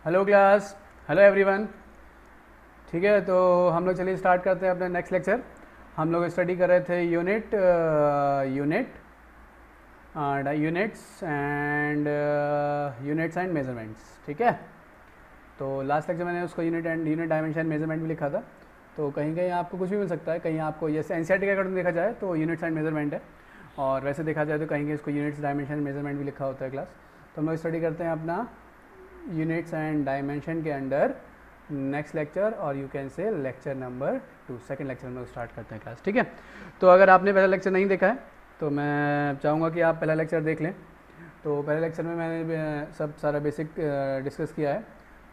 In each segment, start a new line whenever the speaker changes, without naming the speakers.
Hello class, hello everyone. ठीक है, तो हम लोग चलिए स्टार्ट करते हैं अपना नेक्स्ट लेक्चर। हम लोग स्टडी कर रहे थे यूनिट्स एंड मेजरमेंट्स। ठीक है, तो लास्ट लेक्चर मैंने उसको यूनिट डायमेंशन मेजरमेंट भी लिखा था। तो कहीं कहीं आपको कुछ भी मिल सकता है, कहीं आपको जैसे एनसीईआरटी के अकॉर्डिंग देखा जाए तो यूनिट्स एंड मेजरमेंट है, और वैसे देखा जाए तो कहीं कहीं इसको यूनिट्स डायमेंशन मेजरमेंट भी लिखा होता है क्लास। तो हम लोग स्टडी करते हैं अपना यूनिट्स एंड डायमेंशन के अंडर नेक्स्ट लेक्चर, और यू कैन से लेक्चर नंबर 2। सेकंड लेक्चर हम लोग स्टार्ट करते हैं क्लास। ठीक है, तो अगर आपने पहला लेक्चर नहीं देखा है तो मैं चाहूँगा कि आप पहला लेक्चर देख लें। तो पहले लेक्चर में मैंने सब सारा बेसिक डिस्कस किया है।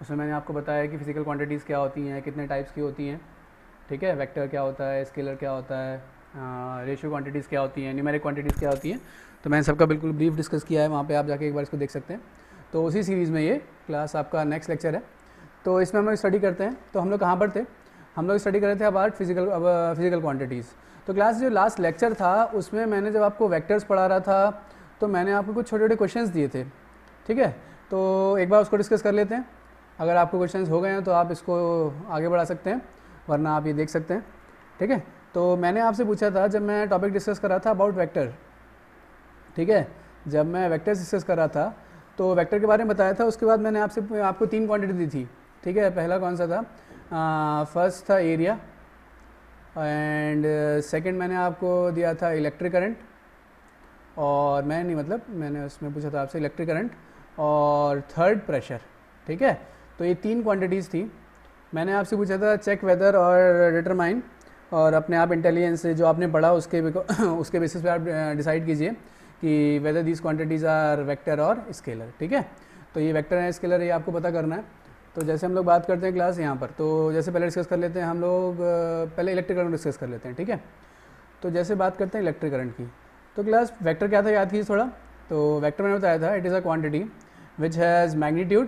उसमें मैंने आपको बताया कि फिजिकल क्वांटिटीज़ क्या होती हैं, कितने टाइप्स की होती हैं। ठीक है, वेक्टर क्या होता है, स्केलर क्या होता है, रेशियो क्वांटिटीज़ क्या होती हैं, न्यूमेरिक क्वांटिटीज़ क्या होती हैं। तो मैंने सबका बिल्कुल ब्रीफ डिस्कस किया है, वहाँ पे आप जाके एक बार इसको देख सकते हैं। तो उसी सीरीज़ में ये क्लास आपका नेक्स्ट लेक्चर है। तो इसमें हम लोग स्टडी करते हैं। तो हम लोग कहाँ पर थे? हम लोग स्टडी कर रहे थे अबाउट फिजिकल क्वांटिटीज़। तो क्लास जो लास्ट लेक्चर था उसमें मैंने जब आपको वेक्टर्स पढ़ा रहा था तो मैंने आपको कुछ छोटे छोटे क्वेश्चंस दिए थे। ठीक है, तो एक बार उसको डिस्कस कर लेते हैं। अगर आपको क्वेश्चंस हो गए हैं तो आप इसको आगे बढ़ा सकते हैं, वरना आप ये देख सकते हैं। ठीक है, तो मैंने आपसे पूछा था जब मैं टॉपिक डिस्कस कर रहा था अबाउट वेक्टर। ठीक है, जब मैं वेक्टर्स डिस्कस कर रहा था तो वेक्टर के बारे में बताया था। उसके बाद मैंने आपको 3 क्वांटिटी दी थी। ठीक है, पहला कौन सा था? फर्स्ट था एरिया, एंड सेकंड मैंने आपको दिया था इलेक्ट्रिक करंट, और मैंने उसमें पूछा था आपसे इलेक्ट्रिक करंट, और थर्ड प्रेशर। ठीक है, तो ये 3 क्वांटिटीज़ थी। मैंने आपसे पूछा था चेक वेदर और डिटरमाइन, और अपने आप इंटेलिजेंस से जो आपने पढ़ा उसके बेसिस पे आप डिसाइड कीजिए कि whether these quantities are vector और स्केलर। ठीक है, तो ये वेक्टर है स्केलर, ये आपको पता करना है। तो जैसे हम लोग बात करते हैं क्लास यहाँ पर, तो जैसे पहले डिस्कस कर लेते हैं हम लोग, पहले इलेक्ट्रिक करंट डिस्कस कर लेते हैं। ठीक है, तो जैसे बात करते हैं इलेक्ट्रिक करंट की, तो क्लास वेक्टर क्या था याद कीजिए थोड़ा। तो वेक्टर मैंने बताया था it is a quantity which has magnitude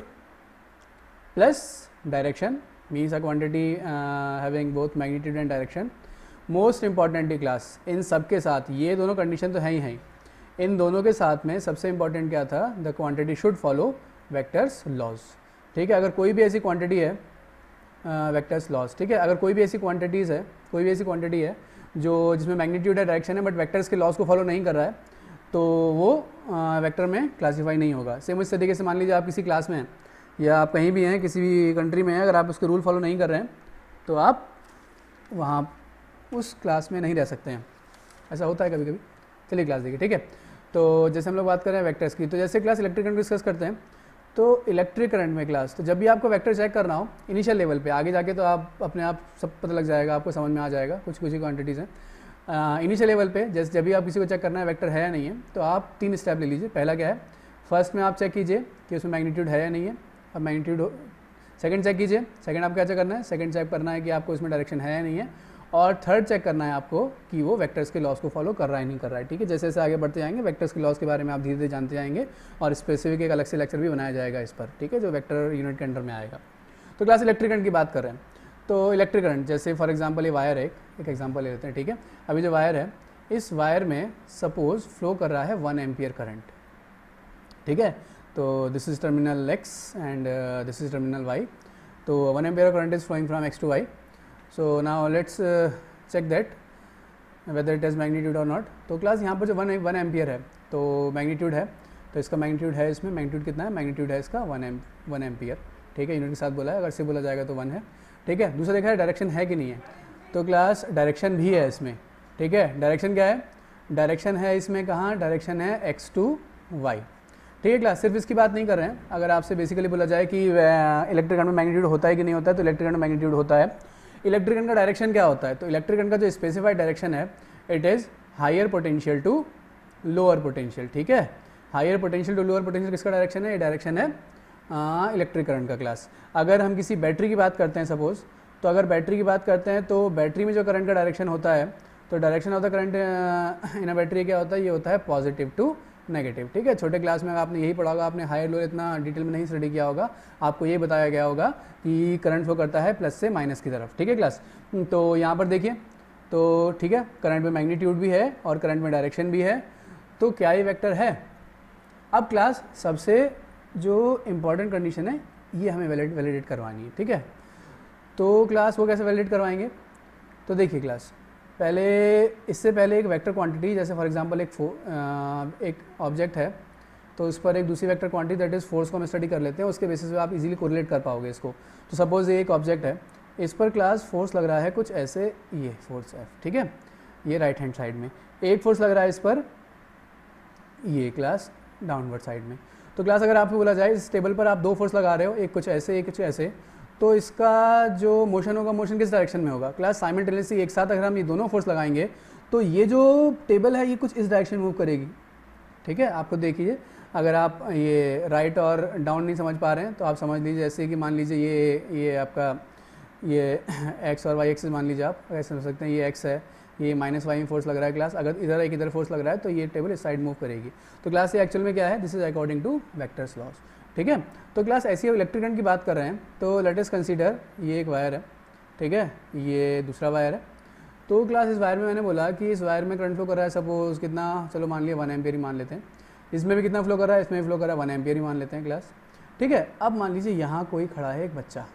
plus direction, means a quantity having both magnitude and direction. Most importantly class in सब के साथ ये दोनों कंडीशन तो है ही हैं, इन दोनों के साथ में सबसे इंपॉर्टेंट क्या था? The quantity should follow vectors laws. ठीक है, अगर कोई भी ऐसी क्वांटिटी है वेक्टर्स लॉज। ठीक है, अगर कोई भी ऐसी क्वांटिटी है जो जिसमें मैग्नीट्यूड है, डायरेक्शन है, बट वेक्टर्स के लॉज को फॉलो नहीं कर रहा है, तो वो वेक्टर में क्लासीफाई नहीं होगा। सेम इस तरीके से मान लीजिए आप किसी क्लास में हैं या आप कहीं भी हैं, किसी भी कंट्री में हैं, अगर आप उसके रूल फॉलो नहीं कर रहे हैं तो आप वहाँ उस क्लास में नहीं रह सकते हैं। ऐसा होता है कभी कभी। चलिए क्लास देखिए। ठीक है, तो जैसे हम लोग बात कर रहे हैं वेक्टर्स की, तो जैसे क्लास इलेक्ट्रिक करंट डिस्कस करते हैं, तो इलेक्ट्रिक करंट में क्लास, तो जब भी आपको वेक्टर चेक करना हो इनिशियल लेवल पे, आगे जाके तो आप अपने आप सब पता लग जाएगा, आपको समझ में आ जाएगा, कुछ ही क्वांटिटीज़ हैं। इनिशियल लेवल पे जैसे जब भी आप किसी को चेक करना है वेक्टर है या नहीं है, तो आप 3 स्टेप ले लीजिए। पहला क्या है? फर्स्ट में आप चेक कीजिए कि उसमें मैग्नीट्यूड है या नहीं है। अब मैग्नीट्यूड हो, सेकंड चेक कीजिए। सेकंड आप क्या चेक करना है? सेकंड चेक करना है कि आपको उसमें डायरेक्शन है या नहीं है। और थर्ड चेक करना है आपको कि वो वेक्टर्स के लॉस को फॉलो कर रहा है नहीं कर रहा है। ठीक है, जैसे जैसे आगे बढ़ते जाएंगे वेक्टर्स के लॉस के बारे में आप धीरे धीरे जानते जाएंगे, और स्पेसिफिक एक अलग से लेक्चर भी बनाया जाएगा इस पर। ठीक है, जो वेक्टर यूनिट के अंडर में आएगा। तो क्लास इलेक्ट्रिक करंट की बात कर रहे हैं, तो इलेक्ट्रिक करंट जैसे फॉर एग्जाम्पल ये वायर है, एक एग्जाम्पल ले लेते हैं। ठीक है, अभी जो वायर है, इस वायर में सपोज फ्लो कर रहा है 1 एम्पियर करंट। ठीक है, तो this is terminal x and this is terminal y. तो 1 ampere current is flowing from x to y. So now let's check that whether it has magnitude और not. तो class यहाँ पर जो 1 एम्पियर है तो मैग्नीट्यूड है, तो इसका मैग्नीट्यूड है, इसमें मैग्नीट्यूड कितना है? मैग्नीट्यूड है इसका 1 एम्पियर। ठीक है, यूनिट के साथ बोला है, अगर से बोला जाएगा तो 1 है। ठीक है, दूसरा देखा है डायरेक्शन है कि नहीं है, तो क्लास डायरेक्शन भी है इसमें। ठीक है, डायरेक्शन क्या है? डायरेक्शन है इसमें कहाँ? डायरेक्शन है एक्स टू वाई। ठीक है क्लास, सिर्फ इसकी बात नहीं कर रहे हैं। अगर आपसे बेसिकली बोला जाए कि इलेक्ट्रिक करंट में मैग्नीट्यूड होता है कि नहीं होता है, तो इलेक्ट्रिक करंट में मैग्नीट्यूड होता है। इलेक्ट्रिक करंट का डायरेक्शन क्या होता है? तो इलेक्ट्रिक करंट का जो स्पेसिफाइड डायरेक्शन है, it is higher potential to lower potential. ठीक है, higher potential to lower potential किसका डायरेक्शन है? ये डायरेक्शन है इलेक्ट्रिक करंट का क्लास। अगर हम किसी बैटरी की बात करते हैं सपोज, तो अगर बैटरी की बात करते हैं तो बैटरी में जो करंट का डायरेक्शन होता है, तो direction of the current in a battery क्या होता है? ये होता है पॉजिटिव टू नेगेटिव। ठीक है, छोटे क्लास में आपने यही पढ़ा होगा, आपने हायर लोअर इतना डिटेल में नहीं स्टडी किया होगा, आपको ये बताया गया होगा कि करंट फ्लो करता है प्लस से माइनस की तरफ। ठीक है क्लास, तो यहाँ पर देखिए, तो ठीक है, करंट में मैग्नीट्यूड भी है और करंट में डायरेक्शन भी है, तो क्या ये वेक्टर है? अब क्लास सबसे जो इम्पॉर्टेंट कंडीशन है ये हमें वैलिडेट करवानी है, ठीक है। तो क्लास वो कैसे वैलिडेट करवाएंगे, तो देखिए क्लास इससे पहले एक वेक्टर क्वांटिटी, जैसे फॉर एग्जांपल एक ऑब्जेक्ट है तो उस पर एक दूसरी vector quantity that is force को हम स्टडी कर लेते हैं, उसके बेसिस पे आप इजीली कोरिलेट कर पाओगे इसको। तो सपोज ये एक ऑब्जेक्ट है, इस पर क्लास फोर्स लग रहा है कुछ ऐसे, ये फोर्स है, ठीक है, ये राइट हैंड साइड में। एक फोर्स लग रहा है इस पर, ये क्लास डाउनवर्ड साइड में। तो क्लास अगर आपको बोला जाए इस टेबल पर आप दो फोर्स लगा रहे हो, एक कुछ ऐसे एक कुछ ऐसे, तो इसका जो मोशन होगा, मोशन किस डायरेक्शन में होगा क्लास, साइमल्टेनियसली एक साथ अगर हम ये दोनों फोर्स लगाएंगे तो ये जो टेबल है ये कुछ इस डायरेक्शन मूव करेगी, ठीक है। आपको देखिए, अगर आप ये राइट और डाउन नहीं समझ पा रहे हैं तो आप समझ लीजिए जैसे कि मान लीजिए ये आपका ये एक्स और वाई एक्सिस मान लीजिए, आप ऐसे समझ सकते हैं, ये एक्स है, ये माइनस वाई में फोर्स लग रहा है क्लास, अगर इधर फोर्स लग रहा है तो ये टेबल इस साइड मूव करेगी। तो क्लास ये एक्चुअल में क्या है, this is according two vectors loss, ठीक है। तो क्लास ऐसी इलेक्ट्रिक करंट की बात कर रहे हैं, तो लेट अस कंसीडर ये एक वायर है, ठीक है, ये दूसरा वायर है। तो क्लास इस वायर में मैंने बोला कि इस वायर में करंट फ्लो कर रहा है सपोज कितना, चलो मान लिया 1 एम्पियर ही मान लेते हैं। इसमें भी कितना फ्लो कर रहा है, इसमें फ्लो कर रहा है 1 एम्पियर ही मान लेते हैं क्लास, ठीक है। अब मान लीजिए यहाँ कोई खड़ा है, एक बच्चा,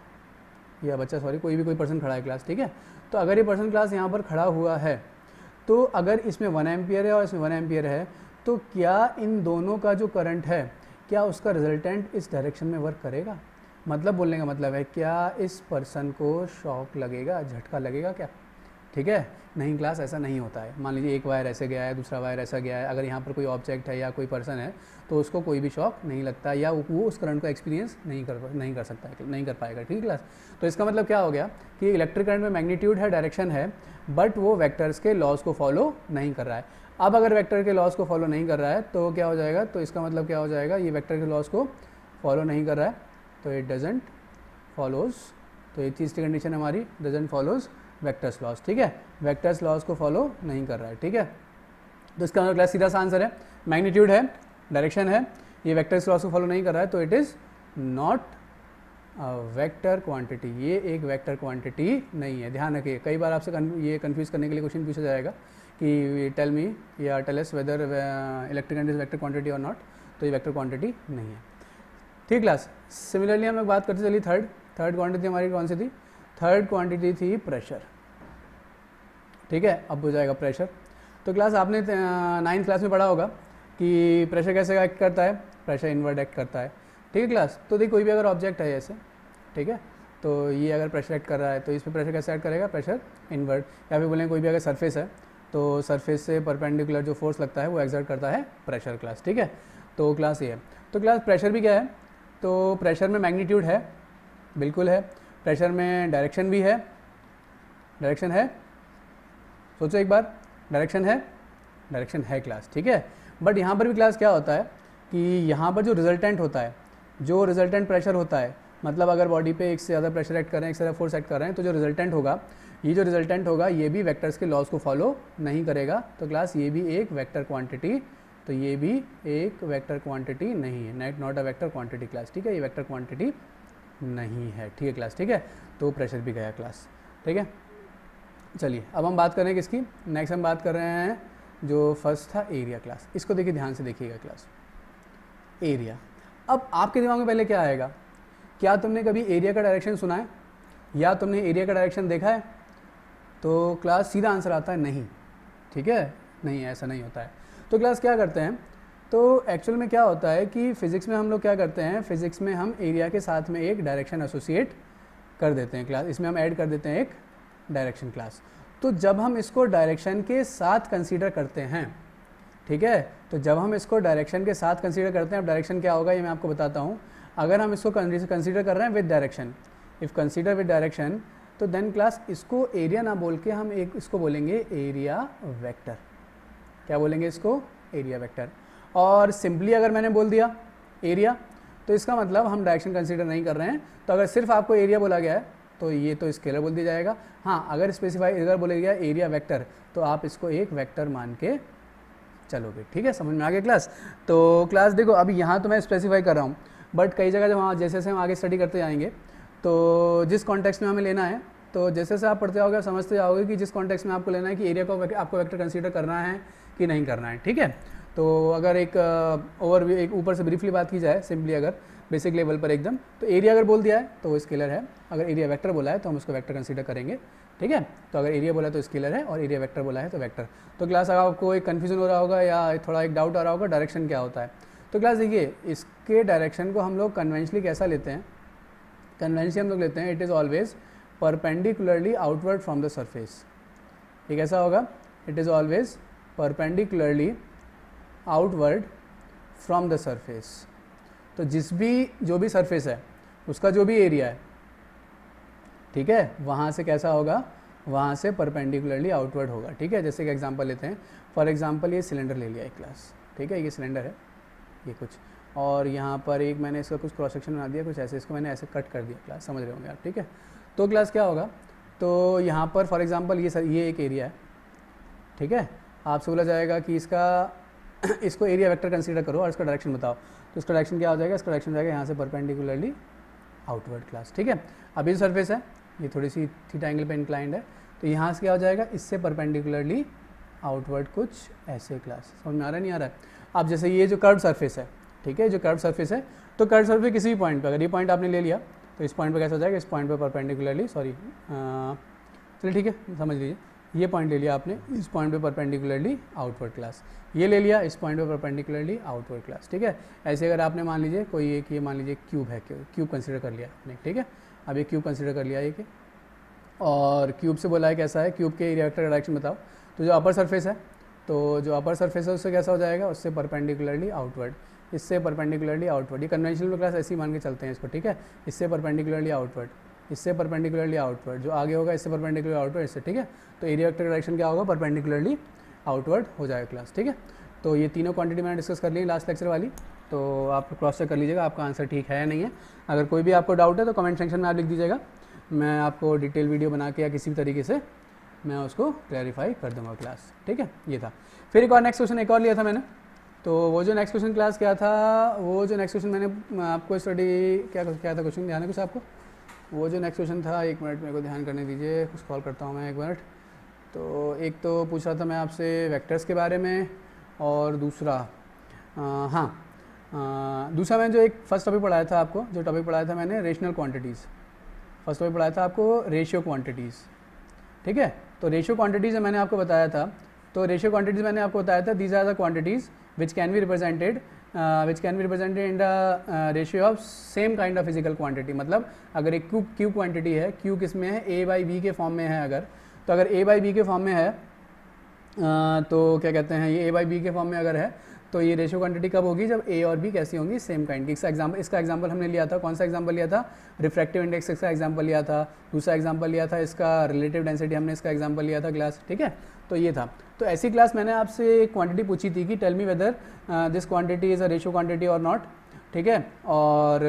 या बच्चा सॉरी कोई पर्सन खड़ा है क्लास, ठीक है। तो अगर ये पर्सन क्लास यहाँ पर खड़ा हुआ है, तो अगर इसमें 1 एम्पियर है और इसमें 1 एम्पियर है, तो क्या इन दोनों का जो करंट है, क्या उसका रिजल्टेंट इस डायरेक्शन में वर्क करेगा? मतलब बोलने का मतलब है क्या इस पर्सन को शॉक लगेगा, झटका लगेगा क्या, ठीक है। नहीं क्लास, ऐसा नहीं होता है। मान लीजिए एक वायर ऐसे गया है, दूसरा वायर ऐसा गया है, अगर यहाँ पर कोई ऑब्जेक्ट है या कोई पर्सन है तो उसको कोई भी शॉक नहीं लगता, या वो उस करंट को एक्सपीरियंस नहीं कर सकता है, नहीं कर पाएगा, ठीक है क्लास। तो इसका मतलब क्या हो गया कि इलेक्ट्रिक करंट में मैग्नीट्यूड है, डायरेक्शन है, बट वो वेक्टर्स के लॉज को फॉलो नहीं कर रहा है। अब अगर वेक्टर के लॉज को फॉलो नहीं कर रहा है तो क्या हो जाएगा, तो इसका मतलब क्या हो जाएगा, ये वेक्टर के लॉज को फॉलो नहीं कर रहा है तो इट डजेंट फॉलोज, तो ये चीज़ की कंडीशन हमारी डजेंट फॉलोज वेक्टर्स लॉस, ठीक है, वेक्टर्स लॉस को फॉलो नहीं कर रहा है, ठीक है। तो इसका मतलब क्लास सीधा सा आंसर है, मैग्नीट्यूड है, डायरेक्शन है, ये वेक्टर्स लॉस को फॉलो नहीं कर रहा है, तो it is not vector quantity, ये एक वेक्टर क्वांटिटी नहीं है। ध्यान रखिए, कई बार आपसे ये कंफ्यूज करने के लिए क्वेश्चन पूछा जाएगा कि टेल मी या tell us whether electric current is vector quantity और नॉट, तो ये वेक्टर क्वांटिटी नहीं है, ठीक क्लास। सिमिलरली हम लोग बात करते चलिए थर्ड क्वांटिटी हमारी कौन सी थी, थर्ड क्वांटिटी थी प्रेशर, ठीक है। अब हो जाएगा प्रेशर। तो क्लास आपने 9th क्लास में पढ़ा होगा कि प्रेशर कैसे एक्ट करता है, प्रेशर इनवर्ड एक्ट करता है, ठीक है क्लास। तो देखिए कोई भी अगर ऑब्जेक्ट है ऐसे, ठीक है, तो ये अगर प्रेशर एक्ट कर रहा है तो इस पर प्रेशर कैसे एक्ट करेगा, प्रेशर इनवर्ड। या फिर बोलें कोई भी अगर सरफेस है तो सरफेस से परपेंडिकुलर जो फोर्स लगता है वो एक्सर्ट करता है प्रेशर क्लास, ठीक है। तो क्लास ये है। तो क्लास प्रेशर भी क्या है, तो प्रेशर में मैग्नीट्यूड है, बिल्कुल है, प्रेशर में डायरेक्शन भी है, डायरेक्शन है, सोचो एक बार, डायरेक्शन है क्लास, ठीक है। बट यहाँ पर भी क्लास क्या होता है कि यहाँ पर जो रिजल्टेंट होता है, जो रिजल्टेंट प्रेशर होता है, मतलब अगर बॉडी पे एक से ज़्यादा प्रेशर एक्ट कर रहे हैं, एक से ज़्यादा फोर्स एक्ट कर रहे हैं, तो जो रिजल्टेंट होगा, ये जो रिजल्टेंट होगा ये भी वेक्टर्स के लॉज को फॉलो नहीं करेगा। तो क्लास ये भी एक वेक्टर क्वांटिटी, तो ये भी एक वेक्टर क्वांटिटी नहीं है, not a vector quantity class, ठीक है, ये वेक्टर क्वांटिटी नहीं है, ठीक है क्लास, ठीक है। तो प्रेशर भी गया क्लास, ठीक है। चलिए अब हम बात करें किसकी, नेक्स्ट हम बात कर रहे हैं जो फर्स्ट था एरिया क्लास। इसको देखिए, ध्यान से देखिएगा क्लास, एरिया। अब आपके दिमाग में पहले क्या आएगा, क्या तुमने कभी एरिया का डायरेक्शन सुना है या तुमने एरिया का डायरेक्शन देखा है? तो क्लास सीधा आंसर आता है नहीं, ठीक है, नहीं, ऐसा नहीं होता है। तो क्लास क्या करते हैं, तो एक्चुअल में क्या होता है कि फिज़िक्स में हम लोग क्या करते हैं, फिज़िक्स में हम एरिया के साथ में एक डायरेक्शन एसोसिएट कर देते हैं क्लास, इसमें हम ऐड कर देते हैं एक डायरेक्शन क्लास। तो जब हम इसको डायरेक्शन के साथ कंसीडर करते हैं, ठीक है, तो जब हम इसको डायरेक्शन के साथ कंसीडर करते हैं, अब डायरेक्शन क्या होगा ये मैं आपको बताता हूँ। अगर हम इसको कंसीडर कर रहे हैं with direction, if consider with direction, तो देन क्लास इसको एरिया ना बोल के हम इसको बोलेंगे एरिया वेक्टर। क्या बोलेंगे इसको, एरिया वेक्टर। और सिंपली अगर मैंने बोल दिया एरिया, तो इसका मतलब हम डायरेक्शन कंसीडर नहीं कर रहे हैं। तो अगर सिर्फ आपको एरिया बोला गया है तो ये तो स्केलर बोल दिया जाएगा। हाँ, अगर स्पेसिफाई अगर बोला गया एरिया वेक्टर, तो आप इसको एक वेक्टर मान के चलोगे, ठीक है, समझ में आ गया क्लास। तो क्लास देखो, अभी यहाँ तो मैं स्पेसिफाई कर रहा हूँ, बट कई जगह जब जैसे जैसे हम आगे स्टडी करते जाएंगे, तो जिस कॉन्टेक्स्ट में हमें लेना है, तो जैसे जैसे आप पढ़ते जाओगे आप समझते जाओगे कि जिस कॉन्टेक्स्ट में आपको लेना है कि एरिया को आपको वेक्टर कंसीडर करना है कि नहीं करना है, ठीक है। तो अगर एक ओवरव्यू, एक ऊपर से ब्रीफली बात की जाए, सिंपली अगर, बेसिक लेवल पर एकदम। तो एरिया अगर बोल दिया है तो वो स्केलर है, अगर एरिया वेक्टर बोला है तो हम उसको वेक्टर कंसीडर करेंगे, ठीक है। तो अगर एरिया बोला है तो स्केलर है और एरिया वेक्टर बोला है तो वेक्टर। तो क्लास अगर आपको एक कन्फ्यूजन हो रहा होगा या थोड़ा एक डाउट आ रहा होगा डायरेक्शन क्या होता है, तो क्लास देखिए इसके डायरेक्शन को हम लोग कन्वेंशनली कैसा लेते हैं, कन्वेंशनली हम लोग लेते हैं it is always perpendicularly outward from the surface. ये कैसा होगा, it is always perpendicularly outward from the surface. तो जो भी सरफेस है उसका जो भी एरिया है, ठीक है, वहाँ से कैसा होगा, वहाँ से परपेंडिकुलरली आउटवर्ड होगा, ठीक है। जैसे कि एग्जांपल लेते हैं, फॉर एग्जांपल ये सिलेंडर ले लिया एक क्लास, ठीक है, ये सिलेंडर है ये कुछ, और यहाँ पर एक मैंने इसका कुछ क्रॉस सेक्शन बना दिया कुछ ऐसे, इसको मैंने ऐसे कट कर दिया क्लास, समझ रहे होंगे आप, ठीक है। तो क्लास क्या होगा, तो यहाँ पर फॉर एग्जांपल ये एक एरिया है, ठीक है। आपसे बोला जाएगा कि इसको एरिया वेक्टर कंसीडर करो और इसका डायरेक्शन बताओ, तो इसका डायरेक्शन क्या हो जाएगा, इसका डायरेक्शन जाएगा यहाँ से परपेंडिकुलरली आउटवर्ड क्लास, ठीक है। अब ये सरफेस है, ये थोड़ी सी थीटा एंगल पे इंक्लाइंड है, तो यहाँ से क्या हो जाएगा, इससे परपेंडिकुलरली आउटवर्ड कुछ ऐसे क्लास, समझ में आ रहा है नहीं आ रहा है। अब जैसे ये जो कर्व सरफेस है, ठीक है, जो कर्व सरफेस है, तो कर्व सरफेस किसी भी पॉइंट पे, अगर ये पॉइंट आपने ले लिया तो इस पॉइंट पे कैसा हो जाएगा, इस पॉइंट पे परपेंडिकुलरली, सॉरी चलिए ठीक है समझ लीजिए, ये पॉइंट ले लिया आपने, इस पॉइंट पे परपेंडिकुलरली आउटवर्ड क्लास, ये ले लिया इस पॉइंट पे परपेंडिकुलरली आउटवर्ड क्लास, ठीक है। ऐसे अगर आपने मान लीजिए कोई एक ये मान लीजिए क्यूब है, क्यूब कंसीडर कर लिया आपने, ठीक है। अब ये क्यूब कंसीडर कर लिया एक, और क्यूब से बोला है कैसा है, क्यूब के एरिया वेक्टर डायरेक्शन बताओ, तो जो अपर सरफेस है, तो जो अपर सरफेस है उससे कैसा हो जाएगा, उससे परपेंडिकुलरली आउटवर्ड, इससे परपेंडिकुलरली आउटवर्ड, ये कन्वेंशनल क्लास ऐसे ही मान के चलते हैं इसको, ठीक है। इससे परपेंडिकुलरली आउटवर्ड, इससे परपेंडिकुलरली आउटवर्ड, जो आगे होगा इससे परपेंडिकुलर आउटवर्ड, इससे, ठीक है। तो एरिया वेक्टर डायरेक्शन क्या होगा, परपेंडिकुलरली आउटवर्ड हो जाएगा क्लास, ठीक है। तो ये तीनों क्वांटिटी मैंने डिस्कस कर ली लास्ट लेक्चर वाली, तो आप क्रॉस चेक कर लीजिएगा आपका आंसर ठीक है या नहीं है। अगर कोई भी आपको डाउट है तो कमेंट सेक्शन में आप लिख दीजिएगा, मैं आपको डिटेल वीडियो बना के या किसी भी तरीके से मैं उसको क्लैरिफाई कर दूंगा क्लास, ठीक है। ये था, फिर एक और नेक्स्ट क्वेश्चन एक और लिया था मैंने, तो वो जो नेक्स्ट क्वेश्चन क्लास क्या था, वो जो नेक्स्ट क्वेश्चन मैंने आपको स्टडी क्या था क्वेश्चन ध्यान है कुछ आपको, वो जो नेक्स्ट क्वेश्चन था, एक मिनट मेरे को ध्यान करने दीजिए, कुछ कॉल करता हूँ मैं एक मिनट। तो एक तो पूछ रहा था मैं आपसे वेक्टर्स के बारे में, और दूसरा दूसरा मैंने जो एक फर्स्ट टॉपिक पढ़ाया था आपको, जो टॉपिक पढ़ाया था मैंने रेशनल क्वांटिटीज़, फर्स्ट टॉपिक पढ़ाया था आपको रेशियो क्वांटिटीज़, ठीक है। तो रेशियो क्वांटिटीज़ मैंने आपको बताया था, तो रेशियो क्वांटिटीज़ मैंने आपको बताया था, these are the quantities which can be represented in the ratio of same kind of physical quantity. मतलब अगर एक क्यू क्वांटिटी है, क्यू किस में है, ए बाई बी के फॉर्म में है अगर, तो अगर ए बाई बी के फॉर्म में है तो क्या कहते हैं, ये ए बाई बी के फॉर्म में अगर है तो ये रेशियो क्वांटिटी कब होगी, जब ए और बी कैसी होंगी, सेम काइंड की। इसका एग्जांपल हमने लिया था, कौन सा एग्जांपल लिया था, रिफ्रैक्टिव इंडेक्स का एग्जांपल लिया था। दूसरा एग्जांपल लिया था इसका रिलेटिव डेंसिटी, हमने इसका एग्जांपल लिया था क्लास, ठीक है। तो ये था, तो ऐसी क्लास मैंने आपसे एक क्वांटिटी पूछी थी कि tell me whether this quantity is a ratio quantity और नॉट, ठीक है। और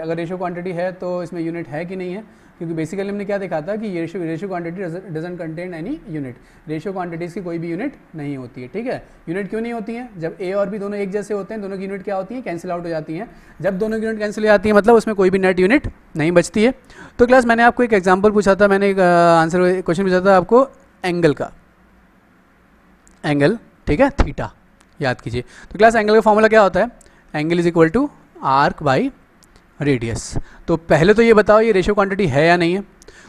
अगर रेशियो क्वांटिटी है तो इसमें यूनिट है कि नहीं है, क्योंकि बेसिकली हमने क्या देखा था कि ये ratio quantity doesn't contain any unit, ratio quantities की कोई भी यूनिट नहीं होती है, ठीक है। यूनिट क्यों नहीं होती हैं, जब ए और बी दोनों एक जैसे होते हैं, दोनों की यूनिट क्या होती है, कैंसिल आउट हो जाती हैं। जब दोनों की यूनिट कैंसिल हो जाती है मतलब उसमें कोई भी नेट यूनिट नहीं बचती है। तो क्लास मैंने आपको एक एग्जाम्पल पूछा था, मैंने एक आंसर क्वेश्चन पूछा था आपको एंगल का, एंगल, ठीक है, थीटा, याद कीजिए। तो क्लास एंगल का फॉर्मूला क्या होता है, angle is equal to arc by radius. तो पहले तो ये बताओ ये रेशियो क्वांटिटी है या नहीं है।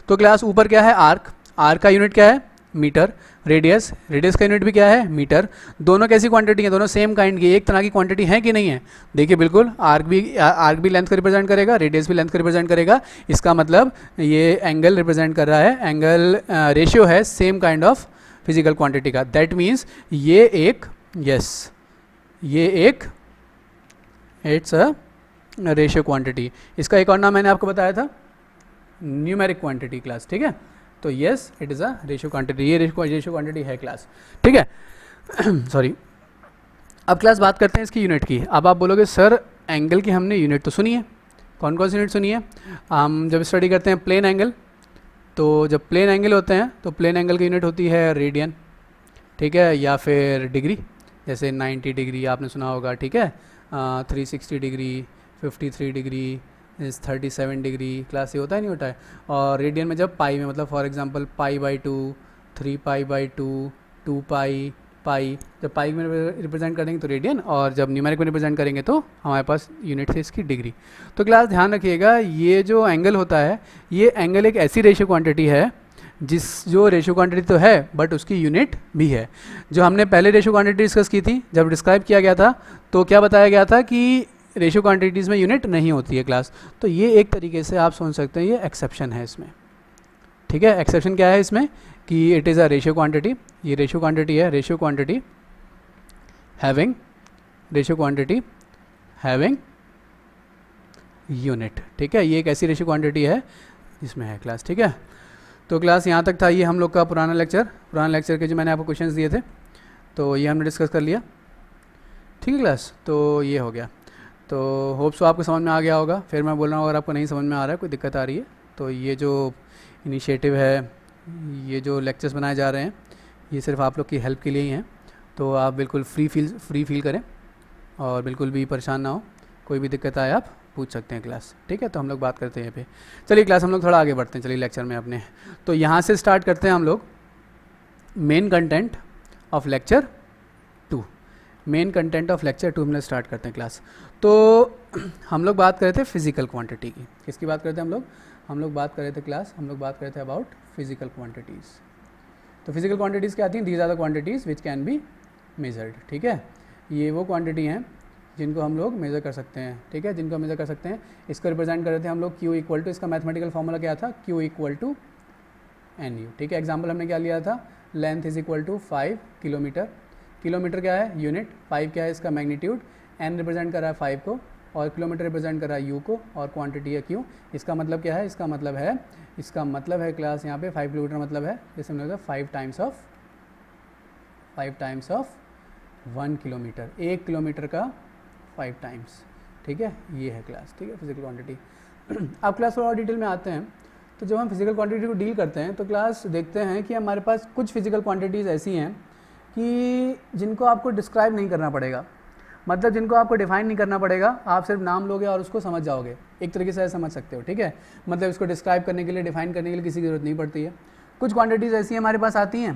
तो क्लास ऊपर क्या है, आर्क, आर्क का यूनिट क्या है, मीटर, रेडियस, रेडियस का यूनिट भी क्या है, मीटर। दोनों कैसी क्वांटिटी है, दोनों सेम काइंड की, एक तरह की क्वांटिटी है कि नहीं है। देखिए बिल्कुल, आर्क भी लेंथ को रिप्रेजेंट करेगा, रेडियस भी लेंथ को रिप्रेजेंट करेगा। इसका मतलब ये एंगल रिप्रेजेंट कर रहा है, एंगल रेशियो है same kind of physical quantity का। दैट मीन्स ये एक, यस ये एक, इट्स अ रेशियो क्वांटिटी। इसका एक और नाम मैंने आपको बताया था न्यूमेरिक क्वांटिटी क्लास, ठीक है। तो yes it is a ratio quantity, ये रेशियो क्वांटिटी है क्लास, ठीक है। सॉरी, अब क्लास बात करते हैं इसकी यूनिट की। अब आप बोलोगे सर एंगल की हमने यूनिट तो सुनी है, कौन कौन सी यूनिट सुनी है। हम जब स्टडी करते हैं प्लेन एंगल, तो जब प्लेन एंगल होते हैं तो प्लेन एंगल की यूनिट होती है रेडियन, ठीक है, या फिर डिग्री, जैसे 90 डिग्री आपने सुना होगा, ठीक है, 360 डिग्री, 53 डिग्री, 37 डिग्री, क्लास ये होता है नहीं होता है। और रेडियन में जब पाई में, मतलब for example pi by 2, 3 pi by 2, 2 पाई, पाई, जब पाई में रिप्रेजेंट करेंगे तो रेडियन, और जब न्यूमेरिक में रिप्रेजेंट करेंगे तो हमारे पास यूनिट है इसकी डिग्री। तो क्लास ध्यान रखिएगा, ये जो एंगल होता है, ये एंगल एक ऐसी रेशियो क्वांटिटी है जो रेशियो क्वांटिटी तो है बट उसकी यूनिट भी है। जो हमने पहले रेशियो क्वांटिटी डिस्कस की थी, जब डिस्क्राइब किया गया था तो क्या बताया गया था कि रेशियो क्वांटिटीज़ में यूनिट नहीं होती है क्लास। तो ये एक तरीके से आप सोच सकते हैं ये एक्सेप्शन है इसमें, ठीक है। एक्सेप्शन क्या है इसमें कि it is a ratio quantity, ये रेशियो क्वांटिटी है, रेशियो क्वांटिटी हैविंग यूनिट, ठीक है। ये एक ऐसी रेशियो क्वांटिटी है जिसमें है क्लास, ठीक है। तो क्लास यहाँ तक था ये हम लोग का पुराना लेक्चर के जो मैंने आपको क्वेश्चंस दिए थे, तो ये हमने डिस्कस कर लिया, ठीक है क्लास। तो ये हो गया, तो होप सो आपको समझ में आ गया होगा। फिर मैं बोल रहा हूँ अगर आपको नहीं समझ में आ रहा है, कोई दिक्कत आ रही है, तो ये जो इनिशिएटिव है, ये जो लेक्चर्स बनाए जा रहे हैं, ये सिर्फ आप लोग की हेल्प के लिए ही हैं। तो आप बिल्कुल फ्री फील करें और बिल्कुल भी परेशान ना हो, कोई भी दिक्कत आए आप पूछ सकते हैं क्लास, ठीक है। तो हम लोग बात करते हैं यहाँ पे। चलिए क्लास हम लोग थोड़ा आगे बढ़ते हैं, चलिए लेक्चर में अपने। तो यहाँ से स्टार्ट करते हैं हम लोग main content of lecture 2। Main content of lecture 2 हम लोग स्टार्ट करते हैं क्लास। तो हम लोग बात कर रहे थे फिजिकल क्वांटिटी की। किसकी बात कर रहे थे हम लोग बात कर रहे थे क्लास, हम लोग बात कर रहे थे अबाउट फिजिकल क्वांटिटीज़। तो फिजिकल क्वांटिटीज़ क्या आती हैं? These are the quantities which can be measured, ठीक है। ये वो क्वांटिटी हैं जिनको हम लोग मेज़र कर सकते हैं, ठीक है, जिनको मेज़र कर सकते हैं। इसको रिप्रेजेंट कर रहे थे हम लोग Q इक्वल टू, इसका मैथमेटिकल फॉर्मूला क्या था? Q इक्वल टू NU, ठीक है। एग्जाम्पल हमने क्या लिया था? Length is equal to 5 kilometre. Kilometre क्या है? यूनिट। 5 क्या है? इसका मैग्नीट्यूड। N रिप्रेजेंट कर रहा है 5 को, और किलोमीटर रिप्रेजेंट कर रहा है U को, और क्वांटिटी है Q। इसका मतलब क्या है? इसका मतलब है क्लास यहाँ पे 5 किलोमीटर मतलब है, जैसे हमने 5 टाइम्स ऑफ 1 किलोमीटर, 1 किलोमीटर का 5 टाइम्स, ठीक है। ये है क्लास, ठीक है, फिजिकल क्वांटिटी। अब क्लास थोड़ा और डिटेल में आते हैं। तो जब हम फिजिकल क्वांटिटी को डील करते हैं तो क्लास देखते हैं कि हमारे पास कुछ फिजिकल क्वांटिटीज़ ऐसी हैं कि जिनको आपको डिस्क्राइब नहीं करना पड़ेगा, मतलब जिनको आपको डिफाइन नहीं करना पड़ेगा, आप सिर्फ नाम लोगे और उसको समझ जाओगे, एक तरीके से समझ सकते हो, ठीक है। मतलब इसको डिस्क्राइब करने के लिए, डिफाइन करने के लिए किसी की जरूरत नहीं पड़ती है। कुछ क्वांटिटीज़ ऐसी हमारे पास आती हैं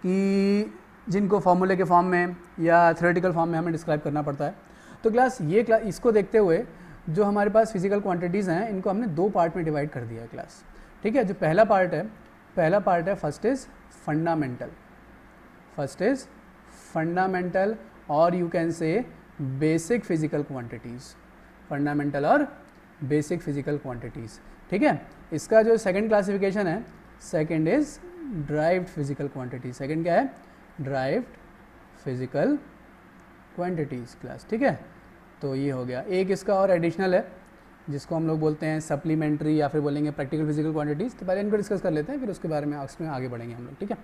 कि जिनको फॉर्मूले के फॉर्म में या थ्योरेटिकल फॉर्म में हमें डिस्क्राइब करना पड़ता है। तो क्लास इसको देखते हुए जो हमारे पास फिजिकल क्वांटिटीज़ हैं, इनको हमने 2 पार्ट में डिवाइड कर दिया है क्लास, ठीक है। जो पहला पार्ट है फर्स्ट इज़ फंडामेंटल और यू कैन से बेसिक फिजिकल क्वांटिटीज़, फंडामेंटल और बेसिक फिजिकल क्वांटिटीज़, ठीक है। इसका जो सेकंड क्लासिफिकेशन है, second is derived physical quantities. Second क्या है? ड्राइव्ड फिजिकल क्वांटिटीज़ क्लास, ठीक है। तो ये हो गया। एक इसका और एडिशनल है जिसको हम लोग बोलते हैं सप्लीमेंट्री या फिर बोलेंगे प्रैक्टिकल फिजिकल क्वांटिटीज़। तो पहले इनको डिस्कस कर लेते हैं, फिर उसके बारे में उसमें आगे बढ़ेंगे हम लोग, ठीक है।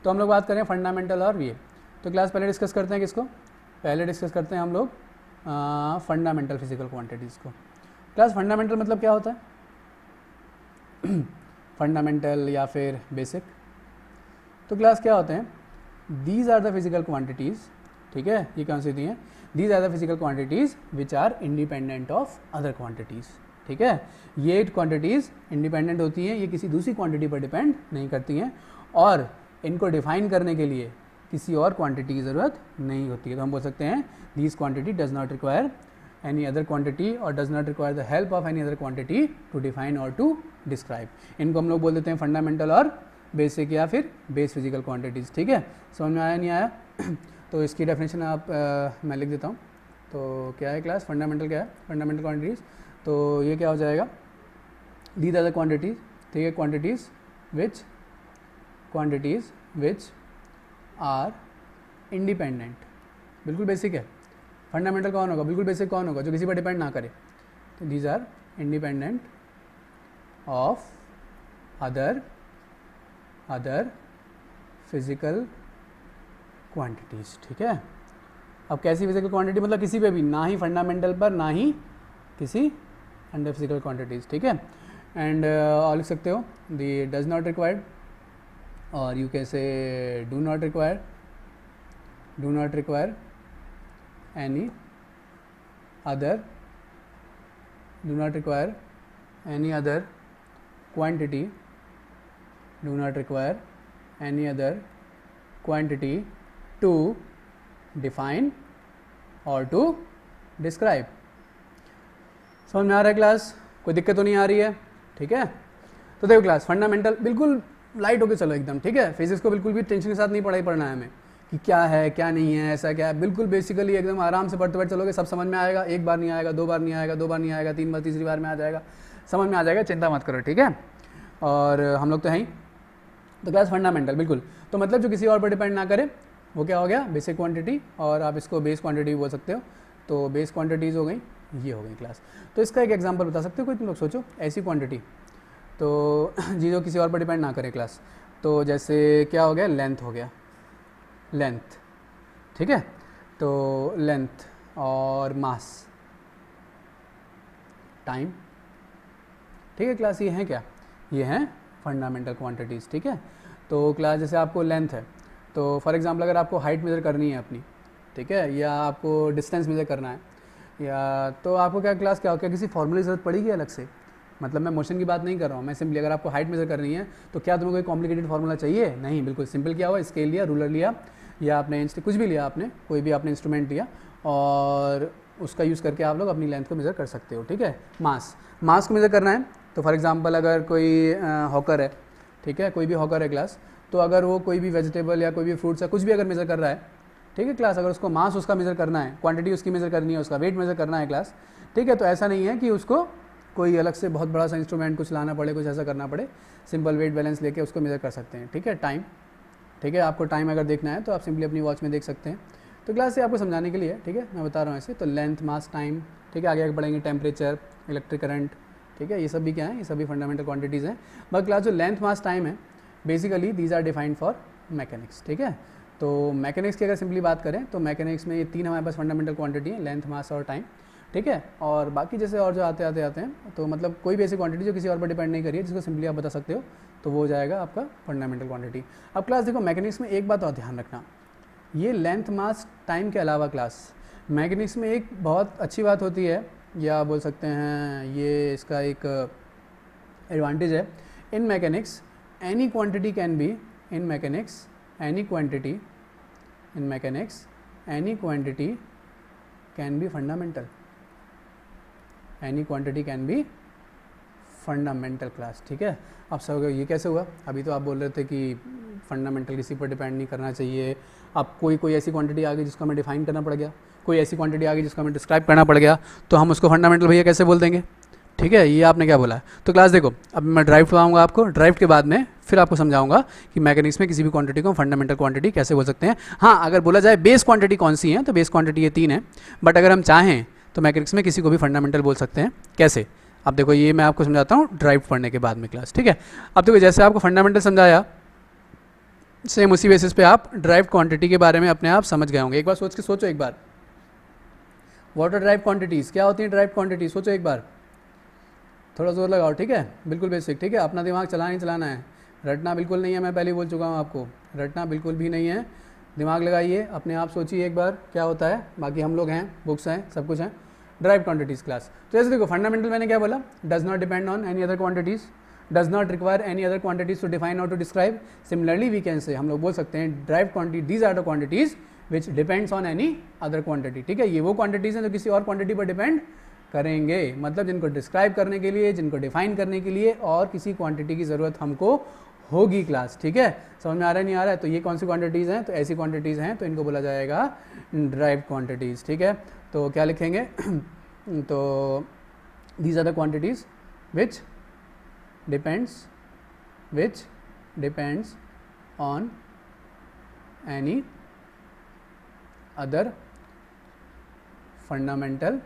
तो हम लोग बात करें फंडामेंटल और ये, तो क्लास पहले डिस्कस करते हैं किसको? पहले डिस्कस करते हैं हम लोग फंडामेंटल फिजिकल क्वांटिटीज़ को। क्लास फंडामेंटल मतलब क्या होता है? फंडामेंटल या फिर बेसिक। तो क्लास क्या होते हैं? These are the physical quantities, ठीक है। ये कौन सी दी हैं? These are the physical quantities which are independent of other quantities, ठीक है। ये क्वांटिटीज़ इंडिपेंडेंट होती हैं, ये किसी दूसरी क्वांटिटी पर डिपेंड नहीं करती हैं, और इनको डिफाइन करने के लिए किसी और क्वांटिटी की ज़रूरत नहीं होती है। तो हम बोल सकते हैं these quantity does not require any other quantity or does not require the help of any other quantity to define or to describe। इनको हम लोग बोल देते हैं फंडामेंटल और बेसिक या फिर बेस फिजिकल क्वांटिटीज़, ठीक है। समझ में आया नहीं आया? तो इसकी डेफिनेशन आप मैं लिख देता हूँ। तो क्या है क्लास? फंडामेंटल क्या है? फंडामेंटल क्वांटिटीज़, तो ये क्या हो जाएगा? दीज आर द क्वांटिटीज़, ठीक है, क्वांटिटीज़ विच आर इंडिपेंडेंट। बिल्कुल बेसिक है। फंडामेंटल कौन होगा? बिल्कुल बेसिक कौन होगा? जो किसी पर डिपेंड ना करे। तो these are independent of other physical quantities, ठीक है। अब कैसी फिजिकल क्वांटिटी? मतलब किसी पे भी, ना ही फंडामेंटल पर ना ही किसी अंडर फिजिकल क्वांटिटीज़, ठीक है। एंड और लिख सकते हो दी डज नॉट रिक्वायर्ड, और you can say do not require any other quantity, to define और टू डिस्क्राइब। समझ में आ रहा है क्लास? कोई दिक्कत तो नहीं आ रही है? ठीक है, तो देखो क्लास फंडामेंटल बिल्कुल लाइट होके चलो एकदम, ठीक है। फिजिक्स को बिल्कुल भी टेंशन के साथ नहीं पढ़ना है हमें कि क्या है क्या नहीं है, ऐसा क्या है, बिल्कुल बेसिकली एकदम आराम से पढ़ते पढ़ते चलोगे, सब समझ में आएगा। एक बार नहीं आएगा, दो बार नहीं आएगा, दो बार नहीं आएगा, तीन बार, तीसरी बार में आ जाएगा, समझ में आ जाएगा, चिंता मत करो, ठीक है। और हम लोग तो हैं ही। तो क्लास फंडामेंटल बिल्कुल, तो मतलब जो किसी और पर डिपेंड ना करे वो क्या हो गया, बेसिक क्वांटिटी, और आप इसको बेस क्वांटिटी बोल सकते हो। तो बेस क्वांटिटीज़ हो गई, ये हो गई क्लास। तो इसका एक एग्जांपल बता सकते हो कोई? तुम लोग सोचो ऐसी क्वांटिटी तो जी जो किसी और पर डिपेंड ना करे क्लास। तो जैसे क्या हो गया, लेंथ हो गया, लेंथ, ठीक है। तो लेंथ और मास, टाइम, ठीक है क्लास। ये हैं क्या, ये हैं फंडामेंटल क्वांटिटीज़, ठीक है। तो क्लास जैसे आपको लेंथ है, तो फॉर एग्जांपल अगर आपको हाइट मेज़र करनी है अपनी, ठीक है, या आपको डिस्टेंस मेज़र करना है, या तो आपको क्या क्लास क्या किसी फॉर्मूले की ज़रूरत पड़ेगी अलग से? मतलब मैं मोशन की बात नहीं कर रहा हूँ, मैं सिंपली अगर आपको हाइट मेज़र करनी है तो क्या तुम्हें कोई कॉम्प्लिकेटेड फार्मूला चाहिए? नहीं, बिल्कुल सिंपल क्या हुआ, स्केल लिया, रूलर लिया, या आपने कुछ भी लिया, आपने कोई भी आपने इंस्ट्रूमेंट लिया और उसका यूज़ करके आप लोग अपनी लेंथ को मेज़र कर सकते हो, ठीक है। मास, मास को मेज़र करना है तो फॉर एग्जांपल अगर कोई हॉकर है, ठीक है, कोई भी हॉकर है क्लास, तो अगर वो कोई भी वेजिटेबल या कोई भी फ्रूट्स या कुछ भी अगर मेज़र कर रहा है, ठीक है क्लास, अगर उसको मास उसका मेज़र करना है, क्वांटिटी उसकी मेज़र करनी है, उसका वेट मेज़र करना है क्लास, ठीक है। तो ऐसा नहीं है कि उसको कोई अलग से बहुत बड़ा सा इंस्ट्रूमेंट कुछ लाना पड़े, कुछ ऐसा करना पड़े, सिंपल वेट बैलेंस लेके उसको मेज़र कर सकते हैं, ठीक है। टाइम, ठीक है, आपको टाइम अगर देखना है तो आप सिंपली अपनी वॉच में देख सकते हैं। तो क्लास से आपको समझाने के लिए, ठीक है, मैं बता रहा हूँ ऐसे। तो लेंथ, मास, टाइम, ठीक है, आगे आगे बढ़ेंगे, टेम्परेचर, इलेक्ट्रिक करंट, ठीक है, ये सब भी क्या है, ये सभी फंडामेंटल क्वांटिटीज़ हैं। बट क्लास जो लेंथ, मास, टाइम है, basically these are defined for mechanics, ठीक है। तो मैकेनिक्स की अगर सिंपली बात करें तो मैकेनिक्स में ये तीन हमारे पास फंडामेंटल क्वांटिटी है, लेंथ, मास और टाइम, ठीक है। और बाकी जैसे और जो आते हैं, तो मतलब कोई भी ऐसी क्वांटिटी जो किसी और पर डिपेंड नहीं करिए, जिसको सिंपली आप बता सकते हो, तो वो हो जाएगा आपका फंडामेंटल क्वांटिटी। अब क्लास देखो मैकेनिक्स में एक बात और ध्यान रखना, ये लेंथ, मास, टाइम के अलावा क्लास मैकेनिक्स में एक बहुत अच्छी बात होती है, या बोल सकते हैं ये इसका एक एडवांटेज है। In mechanics any quantity can be, in mechanics any quantity, in mechanics any quantity can be fundamental, any quantity can be fundamental class, ठीक है। अब सब ये कैसे हुआ, अभी तो आप बोल रहे थे कि फंडामेंटल किसी पर डिपेंड नहीं करना चाहिए। अब कोई ऐसी क्वांटिटी आ गई जिसको हमें डिफाइन करना पड़ गया, कोई ऐसी क्वांटिटी आ गई जिसको हमें डिस्क्राइब करना पड़ गया, तो हम उसको फंडामेंटल भैया कैसे बोल देंगे, ठीक है। ये आपने क्या बोला है। तो क्लास देखो अब मैं ड्राइव करवाऊंगा आपको, ड्राइव के बाद में फिर आपको समझाऊंगा कि मैकेनिक्स में किसी भी क्वांटिटी को फंडामेंटल क्वांटिटी कैसे बोल सकते हैं। हाँ, अगर बोला जाए बेस क्वांटिटी कौन सी है, तो बेस क्वांटिटी ये तीन है, बट अगर हम चाहें तो मैकेनिक्स में किसी को भी फंडामेंटल बोल सकते हैं। कैसे, अब देखो ये मैं आपको समझाता हूँ ड्राइव पढ़ने के बाद में क्लास, ठीक है। अब देखो जैसे आपको फंडामेंटल समझाया, सेम उसी बेसिस पे आप ड्राइव क्वांटिटी के बारे में अपने आप समझ गए होंगे। एक बार सोचो एक बार, वाटर ड्राइव क्वांटिटीज़ क्या होती है, ड्राइव क्वांटिटी सोचो एक बार, थोड़ा जोर लगाओ, ठीक है, बिल्कुल बेसिक, ठीक है। अपना दिमाग चलाना है, रटना बिल्कुल नहीं है, मैं पहले बोल चुका हूँ आपको, रटना बिल्कुल भी नहीं है, दिमाग लगाइए, अपने आप सोचिए एक बार क्या होता है। बाकी हम लोग हैं, बुक्स हैं, सब कुछ है। ड्राइव क्वांटिटीज़ क्लास, तो जैसे देखो फंडामेंटल मैंने क्या बोला, does not depend on any other quantities, does not require any other quantities to define और to describe. Similarly we can say, हम लोग बोल सकते हैं derived quantity, these are the quantities which depends on any other quantity, ठीक है। ये वो क्वांटिटीज़ हैं जो किसी और क्वांटिटी पर डिपेंड करेंगे, मतलब जिनको डिस्क्राइब करने के लिए, जिनको डिफाइन करने के लिए और किसी क्वांटिटी की ज़रूरत हमको होगी क्लास, ठीक है। समझ में आ रहा है नहीं आ रहा है। तो ये कौन सी क्वांटिटीज़ हैं, तो ऐसी क्वांटिटीज़ हैं, तो इनको बोला जाएगा ड्राइव क्वांटिटीज़, ठीक है। तो क्या लिखेंगे तो these are the quantities which depends on any other fundamental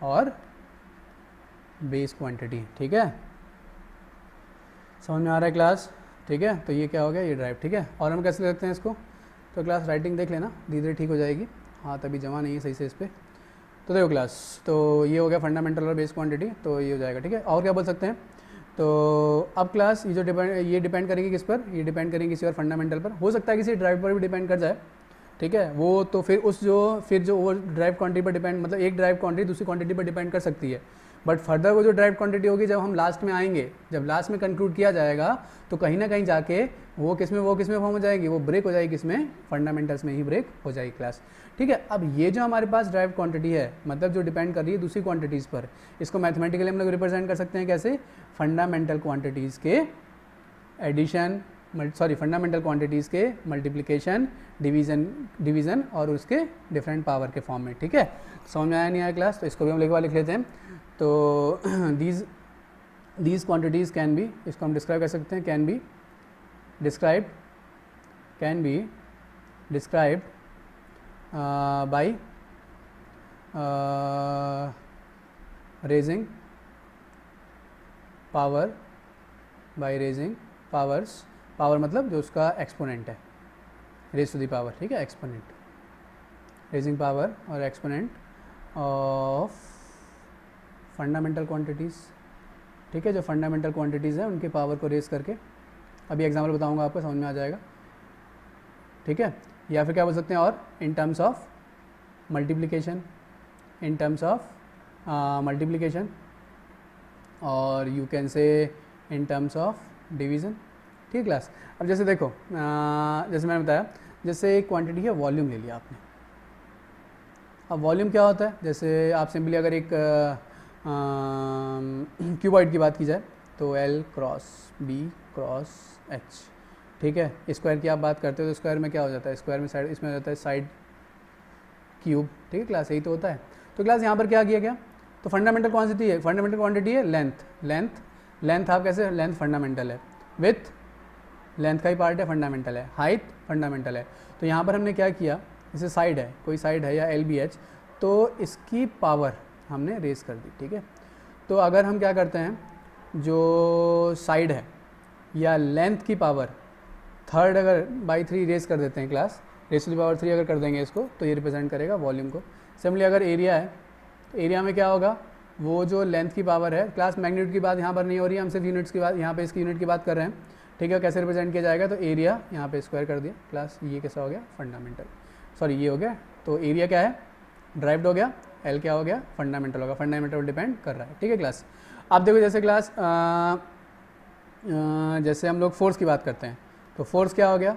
और बेस क्वांटिटी, ठीक है। समझ में आ रहा है क्लास, ठीक है। तो ये क्या हो गया, ये ड्राइव, ठीक है। और हम कैसे लिखते हैं इसको, तो क्लास राइटिंग देख लेना, धीरे धीरे ठीक हो जाएगी, हाँ तभी जमा नहीं है सही से इस पर। तो देखो क्लास, तो ये हो गया फंडामेंटल और बेस क्वांटिटी, तो ये हो जाएगा, ठीक है। और क्या बोल सकते हैं, तो अब क्लास ये जो डिपेंड करेंगे किस पर, ये डिपेंड करेंगे किसी और फंडामेंटल पर, हो सकता है किसी ड्राइव पर भी डिपेंड कर जाए, ठीक है। वो तो फिर जो वो ड्राइव क्वांटिटी पर डिपेंड, मतलब एक ड्राइव क्वांटिटी दूसरी क्वांटिटी पर डिपेंड कर सकती है, बट फर्दर वो जो ड्राइव्ड क्वांटिटी होगी जब हम लास्ट में आएंगे, जब लास्ट में कंक्लूड किया जाएगा तो कहीं ना कहीं जाके वो किस में फॉर्म हो जाएगी, वो ब्रेक हो जाएगी किसमें, फंडामेंटल्स में ही ब्रेक हो जाएगी क्लास। ठीक है, अब ये जो हमारे पास ड्राइव्ड क्वांटिटी है, मतलब जो डिपेंड कर रही है दूसरी क्वांटिटीज़ पर, इसको मैथमेटिकली हम लोग रिप्रेजेंट कर सकते हैं कैसे, फंडामेंटल क्वांटिटीज़ के एडिशन, फंडामेंटल क्वांटिटीज़ के मल्टीप्लिकेशन, डिवीज़न और उसके डिफरेंट पावर के फॉर्म में। ठीक है, समझ में आया नहीं आया क्लास, तो इसको भी हम लिख लेते हैं। तो दीज क्वांटिटीज़ कैन बी, इसको हम डिस्क्राइब कर सकते हैं, can be described by raising power, by raising powers, power मतलब जो उसका एक्सपोनेंट है, रेज टू दी पावर। ठीक है, एक्सपोनेंट, रेजिंग पावर और एक्सपोनेंट ऑफ फंडामेंटल क्वांटिटीज़। ठीक है, जो फंडामेंटल क्वांटिटीज़ है उनके पावर को रेज करके, अभी एग्जाम्पल बताऊंगा आपको, समझ में आ जाएगा। ठीक है, या फिर क्या बोल सकते हैं, और in terms of multiplication, in terms of multiplication, और you can say in terms of division. ठीक है क्लास, अब जैसे देखो, जैसे मैंने बताया, जैसे एक क्वांटिटी है वॉल्यूम ले लिया आपने। अब वॉल्यूम क्या होता है, जैसे आप सिंपली अगर एक क्यूबॉइड की बात की जाए तो L cross B cross H। ठीक है, स्क्वायर की आप बात करते हो तो स्क्वायर में क्या हो जाता है, स्क्वायर में साइड, इसमें हो जाता है साइड क्यूब। ठीक है क्लास, यही तो होता है। तो क्लास यहाँ पर क्या किया गया, तो फंडामेंटल क्वांटिटी है, फंडामेंटल क्वांटिटी है लेंथ आप कैसे, लेंथ फंडामेंटल है, विथ लेंथ का ही पार्ट है, फंडामेंटल है, हाइट फंडामेंटल है। तो यहाँ पर हमने क्या किया, जैसे साइड है, कोई साइड है या LBH, तो इसकी पावर हमने रेस कर दी। ठीक है, तो अगर हम क्या करते हैं, जो साइड है या लेंथ की पावर थर्ड अगर बाई 3 रेस कर देते हैं class, raise to the power 3 अगर कर देंगे इसको, तो ये रिप्रेजेंट करेगा वॉल्यूम को। सिंपली अगर एरिया है, तो एरिया में क्या होगा, वो जो लेंथ की पावर है, क्लास मैग्नीट्यूड की बात यहाँ पर नहीं हो रही है, हम सिर्फ यूनिट्स की बात, यहाँ पे इसकी यूनिट की बात कर रहे हैं। ठीक है, कैसे रिप्रेजेंट किया जाएगा, तो एरिया यहाँ पे स्क्वायर कर दिया क्लास, ये कैसा हो गया, फंडामेंटल, सॉरी ये हो गया, तो एरिया क्या है, ड्राइव्ड हो गया, L क्या हो गया, फंडामेंटल होगा, फंडामेंटल डिपेंड कर रहा है। ठीक है क्लास, आप देखो जैसे क्लास जैसे हम लोग फोर्स की बात करते हैं, तो फोर्स क्या हो गया,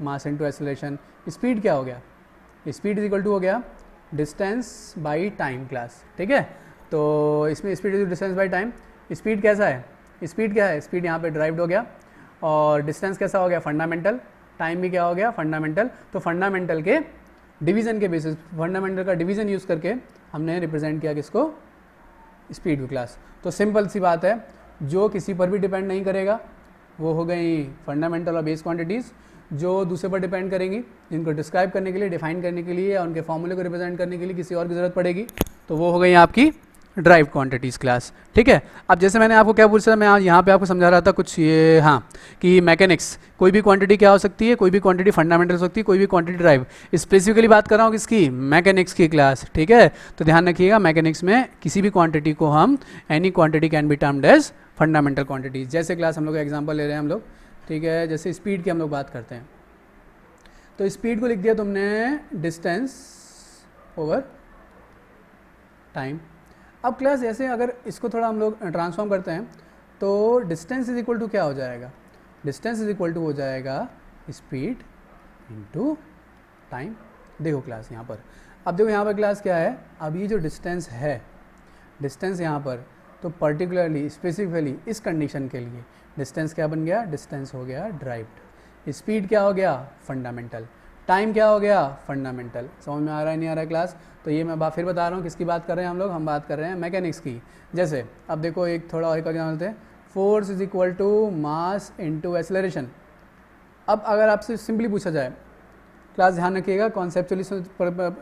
मास इनटू एक्सेलरेशन। स्पीड क्या हो गया, स्पीड इज इक्वल टू हो गया डिस्टेंस बाई टाइम क्लास। ठीक है, तो इसमें speed is distance by time. Speed कैसा है, स्पीड क्या है, स्पीड यहाँ पे ड्राइव्ड हो गया, और डिस्टेंस कैसा हो गया, फंडामेंटल, टाइम भी क्या हो गया, फंडामेंटल। तो फंडामेंटल के डिवीज़न के बेसिस, फंडामेंटल का डिवीज़न यूज़ करके हमने रिप्रेजेंट किया किसको, स्पीड को क्लास। तो सिंपल सी बात है, जो किसी पर भी डिपेंड नहीं करेगा वो हो गई फंडामेंटल और बेस क्वांटिटीज़, जो दूसरे पर डिपेंड करेंगी, जिनको डिस्क्राइब करने के लिए, डिफाइन करने के लिए या उनके फॉर्मूले को रिप्रेजेंट करने के लिए किसी और की ज़रूरत पड़ेगी, तो वो हो गई आपकी ड्राइव क्वांटिटीज़ क्लास। ठीक है, अब जैसे मैंने आपको क्या पूछा, मैं यहाँ पे आपको समझा रहा था कुछ ये, हाँ, कि मैकेनिक्स, कोई भी क्वांटिटी क्या हो सकती है, कोई भी क्वांटिटी फंडामेंटल हो सकती है, कोई भी क्वांटिटी ड्राइव। स्पेसिफिकली बात कर रहा हूँ किसकी, मैकेनिक्स की क्लास। ठीक है, तो ध्यान रखिएगा, मैकेनिक्स में किसी भी क्वांटिटी को हम, any quantity can be termed as fundamental quantities. जैसे क्लास हम लोग एग्जाम्पल ले रहे हैं हम लोग, ठीक है, जैसे स्पीड की हम लोग बात करते हैं, तो स्पीड को लिख दिया तुमने डिस्टेंस ओवर टाइम। अब क्लास ऐसे अगर इसको थोड़ा हम लोग ट्रांसफॉर्म करते हैं, तो डिस्टेंस इज इक्वल टू क्या हो जाएगा, डिस्टेंस इज इक्वल टू हो जाएगा स्पीड इनटू टाइम। देखो क्लास यहाँ पर, अब देखो यहाँ पर क्लास क्या है, अब ये जो डिस्टेंस है, डिस्टेंस यहाँ पर, तो पर्टिकुलरली स्पेसिफिकली इस कंडीशन के लिए डिस्टेंस क्या बन गया, डिस्टेंस हो गया ड्राइव्ड। स्पीड क्या हो गया, फंडामेंटल। टाइम क्या हो गया, फंडामेंटल। समझ में आ रहा है नहीं आ रहा है क्लास। तो ये मैं फिर बता रहा हूँ किसकी बात कर रहे हैं हम लोग, हम बात कर रहे हैं मैकेनिक्स की। जैसे अब देखो एक थोड़ा और एग्जाम्पल देते हैं, force is equal to mass into acceleration. अब अगर आपसे सिंपली पूछा जाए, क्लास ध्यान रखिएगा, कॉन्सेप्चुअली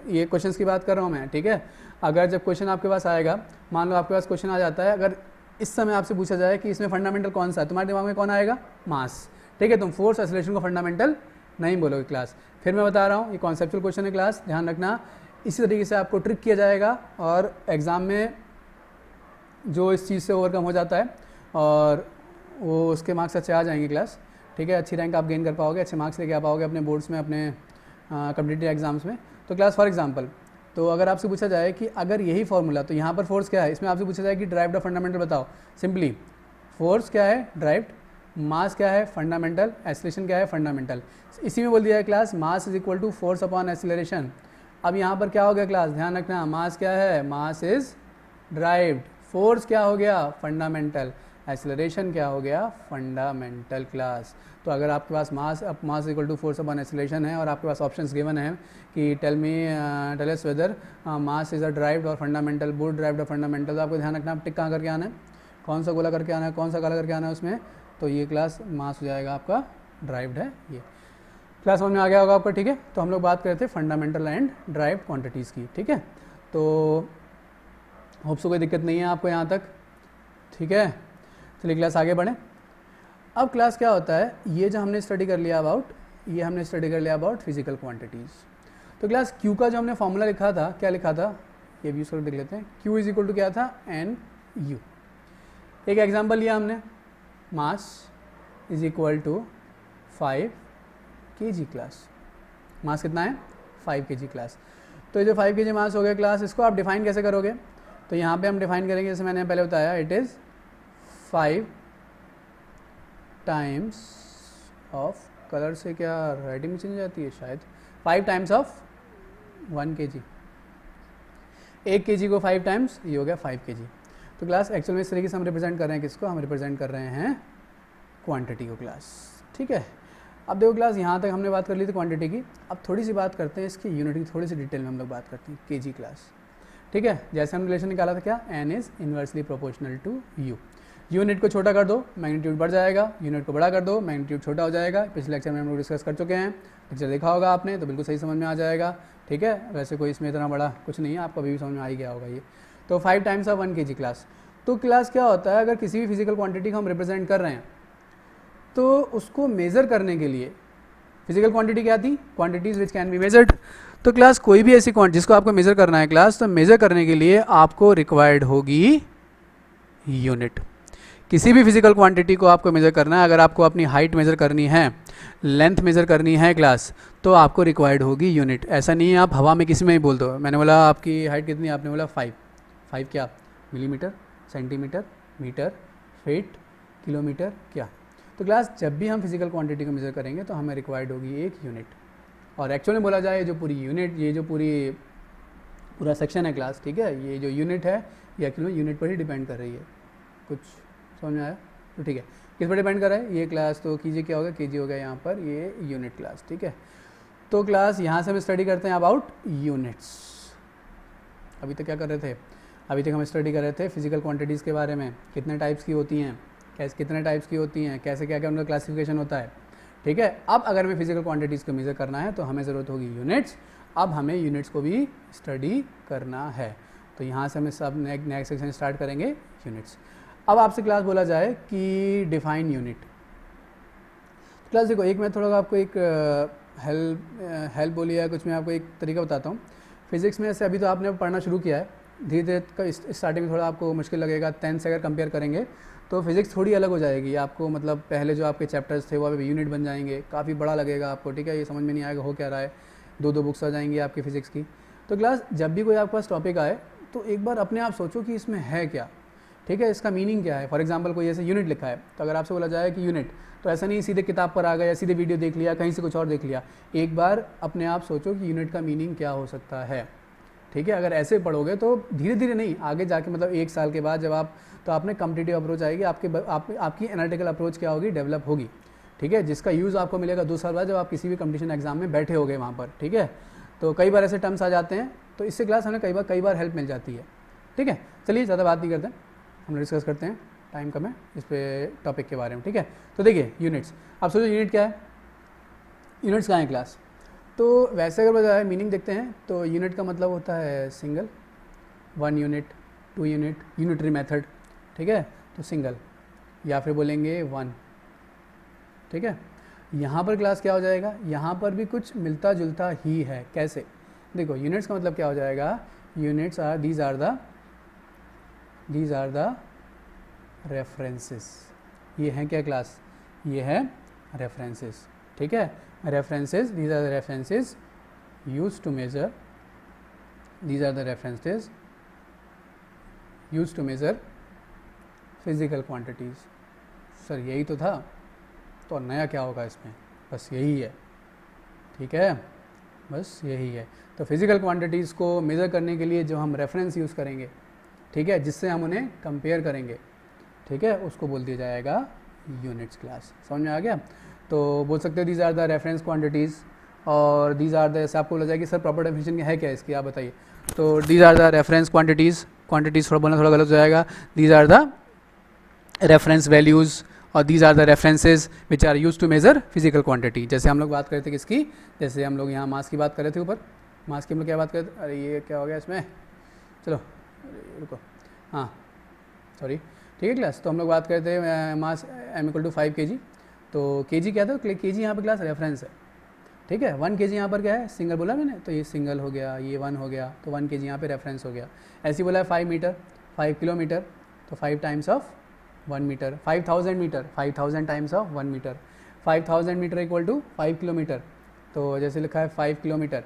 ये क्वेश्चंस की बात कर रहा हूँ मैं, ठीक है। अगर जब क्वेश्चन आपके पास आएगा, मान लो आपके पास क्वेश्चन आ जाता है, अगर इस समय आपसे पूछा जाए कि इसमें फंडामेंटल कौन सा है, तुम्हारे दिमाग में कौन आएगा, मास, ठीक है। तुम फोर्स एक्सेलरेशन को फंडामेंटल नहीं बोलोगे क्लास। फिर मैं बता रहा हूँ, ये कॉन्सेप्चुअल क्वेश्चन है क्लास, ध्यान रखना। इसी तरीके से आपको ट्रिक किया जाएगा और एग्ज़ाम में जो इस चीज़ से ओवरकम हो जाता है और वो उसके मार्क्स अच्छे आ जाएंगे क्लास, ठीक है। अच्छी रैंक आप गेन कर पाओगे, अच्छे मार्क्स लेके आ पाओगे अपने बोर्ड्स में, अपने कॉम्पिटिटिव एग्जाम्स में। तो क्लास फॉर एग्जांपल तो अगर आपसे पूछा जाए कि अगर यही फॉर्मूला, तो यहाँ पर फोर्स क्या है, इसमें आपसे पूछा जाए कि ड्राइव्ड और फंडामेंटल बताओ, सिंपली फोर्स क्या है ड्राइव्ड, मास क्या है फंडामेंटल, एक्सीलरेशन क्या है फंडामेंटल। इसी में बोल दिया है class mass is equal to force upon acceleration. अब यहाँ पर क्या हो गया क्लास, ध्यान रखना, मास क्या है, मास इज ड्राइव्ड, फोर्स क्या हो गया फंडामेंटल, एक्सीलरेशन क्या हो गया फंडामेंटल क्लास। तो अगर आपके पास mass equal to force upon acceleration है और आपके पास ऑप्शंस गिवन है कि tell us whether mass is a derived और फंडामेंटल, बोथ ड्राइव्ड और फंडामेंटल, तो आपको ध्यान रखना आप टिक कहाँ करके आना है, कौन सा गोला करके आना है, कौन सा काला करके आना है उसमें, तो ये क्लास मास हो जाएगा आपका ड्राइव्ड है। ये क्लास समझ में आ गया होगा आपका, ठीक है। तो हम लोग बात कर रहे थे फंडामेंटल एंड ड्राइव क्वांटिटीज़ की, ठीक है। तो होप सो कोई दिक्कत नहीं है आपको यहाँ तक, ठीक है। चलिए क्लास आगे बढ़ें। अब क्लास क्या होता है, ये जो हमने स्टडी कर लिया अबाउट, ये हमने स्टडी कर लिया अबाउट फिजिकल क्वांटिटीज़। तो क्लास क्यू का जो हमने फॉर्मूला लिखा था, क्या लिखा था, ये भी यूज़ करके देख लेते हैं। क्यू इज इक्वल टू क्या था, एन यू। एक एग्जाम्पल लिया हमने, mass is equal to 5 kg class, mass कितना है 5 kg क्लास। तो ये जो 5 kg मास हो गया क्लास, इसको आप डिफाइन कैसे करोगे, तो यहाँ पे हम डिफाइन करेंगे, जैसे मैंने पहले बताया, it is 5 times of, colour से क्या राइटिंग में चेंज हो जाती है शायद, 5 टाइम्स ऑफ 1 kg, 1 kg को 5 टाइम्स, ये हो गया 5 kg। तो क्लास एक्चुअल में इस तरीके से हम रिप्रेजेंट कर रहे हैं किसको, हम रिप्रेजेंट कर रहे हैं क्वांटिटी को क्लास, ठीक है। अब देखो क्लास, यहाँ तक हमने बात कर ली थी क्वांटिटी की, अब थोड़ी सी बात करते हैं इसकी यूनिट की, थोड़ी सी डिटेल में हम लोग बात करते हैं, केजी क्लास, ठीक है। जैसे हम रिलेशन निकाला था क्या, n is inversely proportional to u. Unit को छोटा कर दो, मैग्नीट्यूड बढ़ जाएगा, यूनिट को बड़ा कर दो, मैग्नीट्यूड छोटा हो जाएगा। पिछले लेक्चर में हम लोग डिस्कस कर चुके हैं, लेक्चर देखा होगा आपने, तो बिल्कुल सही समझ में आ जाएगा, ठीक है। वैसे कोई इसमें इतना बड़ा कुछ नहीं है, आपको अभी भी समझ में आ ही गया होगा ये। तो 5 टाइम्स ऑफ 1 kg क्लास। तो क्लास क्या होता है, अगर किसी भी फिजिकल क्वांटिटी को हम रिप्रेजेंट कर रहे हैं, तो उसको मेज़र करने के लिए, फिजिकल क्वांटिटी क्या थी, quantities which can be measured. तो क्लास कोई भी ऐसी क्वांटिटी जिसको आपको मेज़र करना है क्लास, तो मेज़र करने के लिए आपको रिक्वायर्ड होगी यूनिट। किसी भी फिजिकल क्वांटिटी को आपको मेज़र करना है, अगर आपको अपनी हाइट मेज़र करनी है, लेंथ मेज़र करनी है क्लास, तो आपको रिक्वायर्ड होगी यूनिट। ऐसा नहीं है आप हवा में किसी में ही बोल दो, मैंने बोला आपकी हाइट कितनी, आपने बोला 5 क्या, millimetre, centimetre, metre, feet, kilometre, क्या। तो क्लास जब भी हम फिजिकल क्वांटिटी को मेज़र करेंगे तो हमें रिक्वायर्ड होगी एक यूनिट। और एक्चुअल में बोला जाए, जो पूरी यूनिट, ये जो पूरा सेक्शन है क्लास, ठीक है, ये जो यूनिट है ये एक्चुअल में यूनिट पर ही डिपेंड कर रही है। कुछ समझ में आया, तो ठीक है, किस पर डिपेंड कर रहा है ये क्लास, तो कीजिए क्या होगा, केजी हो गया यहाँ पर, ये यूनिट क्लास, ठीक है। तो क्लास यहाँ से हम स्टडी करते हैं अबाउट यूनिट्स। अभी तक क्या कर रहे थे, अभी तक हम स्टडी कर रहे थे फिजिकल क्वांटिटीज़ के बारे में, कितने टाइप्स की होती हैं, कैसे कितने टाइप्स की होती हैं, कैसे क्या क्या उनका क्लासिफिकेशन होता है, ठीक है। अब अगर हमें फिजिकल क्वांटिटीज़ को मेज़र करना है तो हमें ज़रूरत होगी यूनिट्स। अब हमें यूनिट्स को भी स्टडी करना है, तो यहाँ से हमें सब नेक्स्ट सेक्शन स्टार्ट करेंगे यूनिट्स। अब आपसे क्लास बोला जाए कि डिफाइन यूनिट। क्लास देखो, एक मैं थोड़ा आपको एक हेल्प बोली है कुछ, मैं आपको एक तरीका बताता हूँ। फिज़िक्स में ऐसे अभी तो आपने पढ़ना शुरू किया है, धीरे धीरे स्टार्टिंग में थोड़ा आपको मुश्किल लगेगा, 10th से अगर कंपेयर करेंगे तो फिज़िक्स थोड़ी अलग हो जाएगी आपको, मतलब पहले जो आपके चैप्टर्स थे वो अभी यूनिट बन जाएंगे, काफ़ी बड़ा लगेगा आपको, ठीक है। ये समझ में नहीं आएगा हो क्या रहा है, 2 बुक्स आ जाएंगी आपकी फ़िज़िक्स की। तो क्लास जब भी कोई आपके पास टॉपिक आए तो एक बार अपने आप सोचो कि इसमें है क्या, ठीक है, इसका मीनिंग क्या है। फॉर एग्जांपल कोई ऐसे यूनिट लिखा है, तो अगर आपसे बोला जाए कि यूनिट, तो ऐसा नहीं सीधे किताब पर आ गया या सीधे वीडियो देख लिया, कहीं से कुछ और देख लिया। एक बार अपने आप सोचो कि यूनिट का मीनिंग क्या हो सकता है, ठीक है। अगर ऐसे पढ़ोगे तो धीरे धीरे नहीं, आगे जाके मतलब 1 साल के बाद जब आप, तो आपने कॉम्पिटिटिव अप्रोच आएगी, आपकी एनालिटिकल अप्रोच क्या होगी, डेवलप होगी, ठीक है, जिसका यूज़ आपको मिलेगा 2 साल बाद जब आप किसी भी कंपटीशन एग्जाम में बैठे होगे वहाँ पर, ठीक है। तो कई बार ऐसे टर्म्स आ जाते हैं, तो इससे क्लास हमें कई बार हेल्प मिल जाती है, ठीक है। चलिए ज़्यादा बात नहीं करते, हम लोग डिस्कस करते हैं, टाइम कम है इस पे टॉपिक के बारे में, ठीक है। तो देखिए यूनिट्स, आप सोचो यूनिट क्या है, यूनिट्स कहाँ है क्लास। तो वैसे अगर बताया मीनिंग देखते हैं तो यूनिट का मतलब होता है single, 1 unit, 2 unit, unitary method, ठीक है, तो सिंगल, या फिर बोलेंगे 1, ठीक है। यहाँ पर क्लास क्या हो जाएगा, यहाँ पर भी कुछ मिलता जुलता ही है। कैसे, देखो यूनिट्स का मतलब क्या हो जाएगा, units are these are the references. ये हैं क्या क्लास, ये है रेफरेंसेस, ठीक है। References, these are the references used to measure these are the references used to measure physical quantities. Sir यही तो था, तो नया क्या होगा इसमें, बस यही है, ठीक है, बस यही है. तो फिज़िकल क्वांटिटीज़ को मेज़र करने के लिए जो हम रेफरेंस यूज़ करेंगे, ठीक है, जिससे हम उन्हें कंपेयर करेंगे, ठीक है, उसको बोल दिया जाएगा यूनिट्स क्लास. समझ में आ गया. तो बोल सकते हो these are the reference quantities और दीज आर द, ऐसे आपको बोला जाएगा कि सर प्रॉपर डेफिनेशन है क्या इसकी, आप बताइए. तो these are the reference quantities थोड़ा बोलना थोड़ा गलत हो जाएगा. These are the reference values और these are the references which are use to measure physical quantity. जैसे हम लोग बात कर रहे थे किसकी, जैसे हम लोग यहाँ मास की बात कर रहे थे, ऊपर मास की हम लोग क्या बात कर रहे थे, अरे ये क्या हो गया इसमें, चलो रुको, हाँ सॉरी, ठीक है क्लास. तो हम लोग बात कर रहे थे मास m = 5 kg. तो kg क्या था, kg यहाँ पर क्लास रेफरेंस है, ठीक है. 1 kg यहाँ पर क्या है, सिंगल बोला मैंने, तो ये सिंगल हो गया, ये 1 हो गया, तो 1 kg यहाँ पे रेफरेंस हो गया. ऐसे बोला है 5 मीटर, 5 किलोमीटर, तो 5 times of 1 metre. 5000 metre, 5000 times of 1 metre. 5000 metre equal to 5 kilometre. तो जैसे लिखा है 5 किलोमीटर,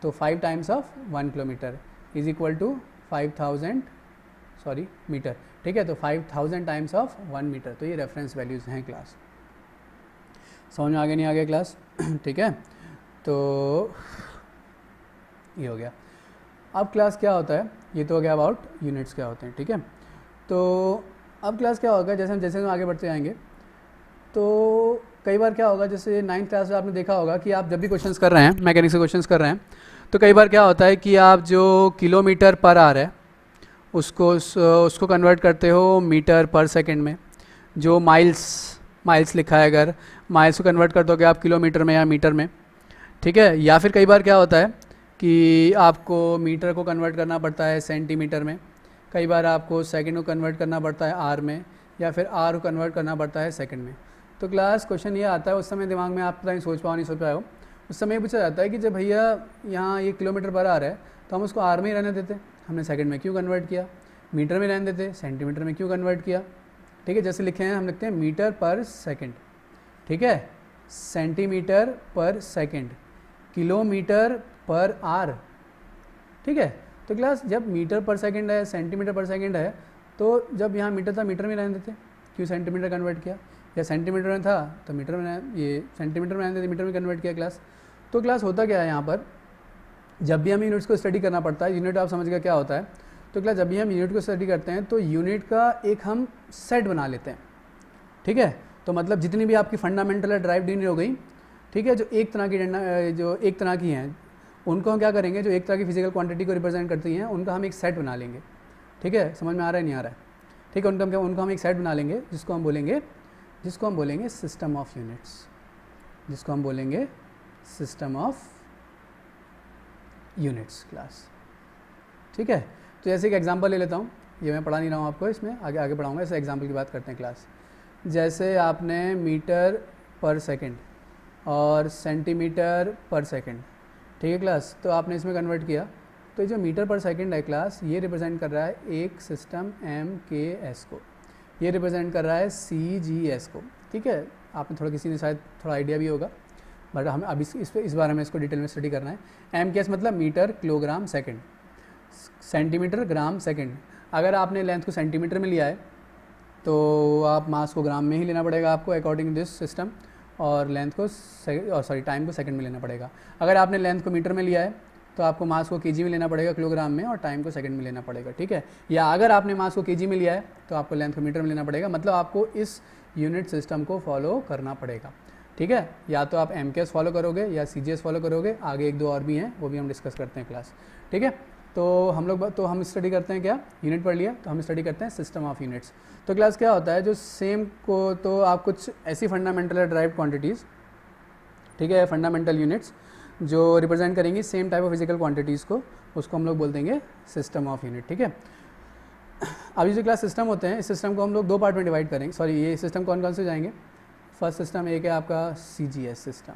तो 5 times of 1 kilometre is equal to 5000 metre, ठीक है. तो 5000 टाइम्स ऑफ 1 मीटर. तो ये रेफरेंस वैल्यूज़ हैं क्लास. समझ में आगे नहीं आ गया क्लास, ठीक है. तो ये हो गया. अब क्लास क्या होता है, ये तो हो गया अबाउट यूनिट्स क्या होते हैं, ठीक है. तो अब क्लास क्या होगा, जैसे हम आगे बढ़ते जाएंगे, तो कई बार क्या होगा, जैसे 9th क्लास में आपने देखा होगा कि आप जब भी क्वेश्चंस कर रहे हैं, मैकेनिक्स के क्वेश्चंस कर रहे हैं, तो कई बार क्या होता है कि आप जो किलोमीटर पर आवर है उसको कन्वर्ट करते हो मीटर पर सेकंड में. जो माइल्स लिखा है, अगर माइल्स को कन्वर्ट कर दोगे आप किलोमीटर में या मीटर में, ठीक है. या फिर कई बार क्या होता है कि आपको मीटर को कन्वर्ट करना पड़ता है सेंटीमीटर में, कई बार आपको सेकंड को कन्वर्ट करना पड़ता है आर में, या फिर आर को कन्वर्ट करना पड़ता है सेकंड में. तो क्लास क्वेश्चन ये आता है, उस समय दिमाग में आप पता नहीं सोच पाओ नहीं सोच पाए हो, उस समय पूछा जाता है कि जब भैया यहाँ ये किलोमीटर पर आर है, तो हम उसको आर में ही रहने देते, हमने सेकंड में क्यों कन्वर्ट किया, मीटर में रहने देते, सेंटीमीटर में क्यों कन्वर्ट किया, ठीक है. जैसे लिखे हैं, हम लिखते हैं मीटर पर सेकंड, ठीक है, सेंटीमीटर पर सेकंड, किलोमीटर पर आर, ठीक है. तो क्लास जब मीटर पर सेकंड है, सेंटीमीटर पर सेकंड है, तो जब यहाँ मीटर था मीटर में रहने देते, क्यों सेंटीमीटर कन्वर्ट किया, या सेंटीमीटर में था तो मीटर में, ये सेंटीमीटर में रहने देते, मीटर में कन्वर्ट किया क्लास. तो क्लास होता क्या है यहाँ पर, जब भी हम यूनिट्स को स्टडी करना पड़ता है, यूनिट आप समझ गए क्या होता है. तो क्लास जब भी हम यूनिट को स्टडी करते हैं तो यूनिट का एक हम सेट बना लेते हैं, ठीक है. तो मतलब जितनी भी आपकी फंडामेंटल ड्राइव यूनिट हो गई, ठीक है, जो एक तरह की हैं, उनको हम क्या करेंगे, जो एक तरह की फिजिकल क्वांटिटी को रिप्रेजेंट करती हैं, उनका हम एक सेट बना लेंगे, ठीक है. समझ में आ रहा है नहीं आ रहा है, ठीक है. उनका हम एक सेट बना लेंगे जिसको हम बोलेंगे सिस्टम ऑफ यूनिट्स, जिसको हम बोलेंगे सिस्टम ऑफ यूनिट्स क्लास, ठीक है. तो जैसे एक एग्जांपल ले लेता हूँ, ये मैं पढ़ा नहीं रहा हूँ आपको, इसमें आगे पढ़ाऊँगा. ऐसे एग्जांपल की बात करते हैं क्लास. जैसे आपने मीटर पर सेकंड और सेंटीमीटर पर सेकंड, ठीक है क्लास, तो आपने इसमें कन्वर्ट किया, तो जो मीटर पर सेकंड है क्लास, ये रिप्रेजेंट कर रहा है एक सिस्टम MKS को, ये रिप्रेजेंट कर रहा है CGS को, ठीक है. आपने थोड़ा किसी ने शायद थोड़ा आइडिया भी होगा, बट हमें अभी इस बारे में इसको डिटेल में स्टडी करना है. MKS मतलब metre kilogram second, centimetre gram second. अगर आपने लेंथ को सेंटीमीटर में लिया है तो आप मास को ग्राम में ही लेना पड़ेगा आपको अकॉर्डिंग दिस सिस्टम, और लेंथ को टाइम को सेकंड में लेना पड़ेगा. अगर आपने लेंथ को मीटर में लिया है तो आपको मास को केजी में लेना पड़ेगा किलोग्राम में, और टाइम को सेकंड में लेना पड़ेगा, ठीक है. या अगर आपने मास को केजी में लिया है तो आपको लेंथ को मीटर में लेना पड़ेगा. मतलब आपको इस यूनिट सिस्टम को फॉलो करना पड़ेगा, ठीक है. या तो आप MKS फॉलो करोगे या CGS फॉलो करोगे, आगे एक दो और भी हैं, वो भी हम डिस्कस करते हैं क्लास, ठीक है. तो हम स्टडी करते हैं क्या, यूनिट पढ़ लिया, तो हम स्टडी करते हैं सिस्टम ऑफ यूनिट्स. तो क्लास क्या होता है, जो सेम को, तो आप कुछ ऐसी फंडामेंटल ड्राइव क्वांटिटीज़, ठीक है, फंडामेंटल यूनिट्स जो रिप्रेजेंट करेंगी same type of physical quantities को, उसको हम लोग बोल देंगे सिस्टम ऑफ यूनिट, ठीक है. अभी जो क्लास सिस्टम होते हैं, इस सिस्टम को हम लोग दो पार्ट में डिवाइड करेंगे. सॉरी, ये सिस्टम कौन कौन से जाएंगे. फर्स्ट सिस्टम एक है आपका CGS सिस्टम,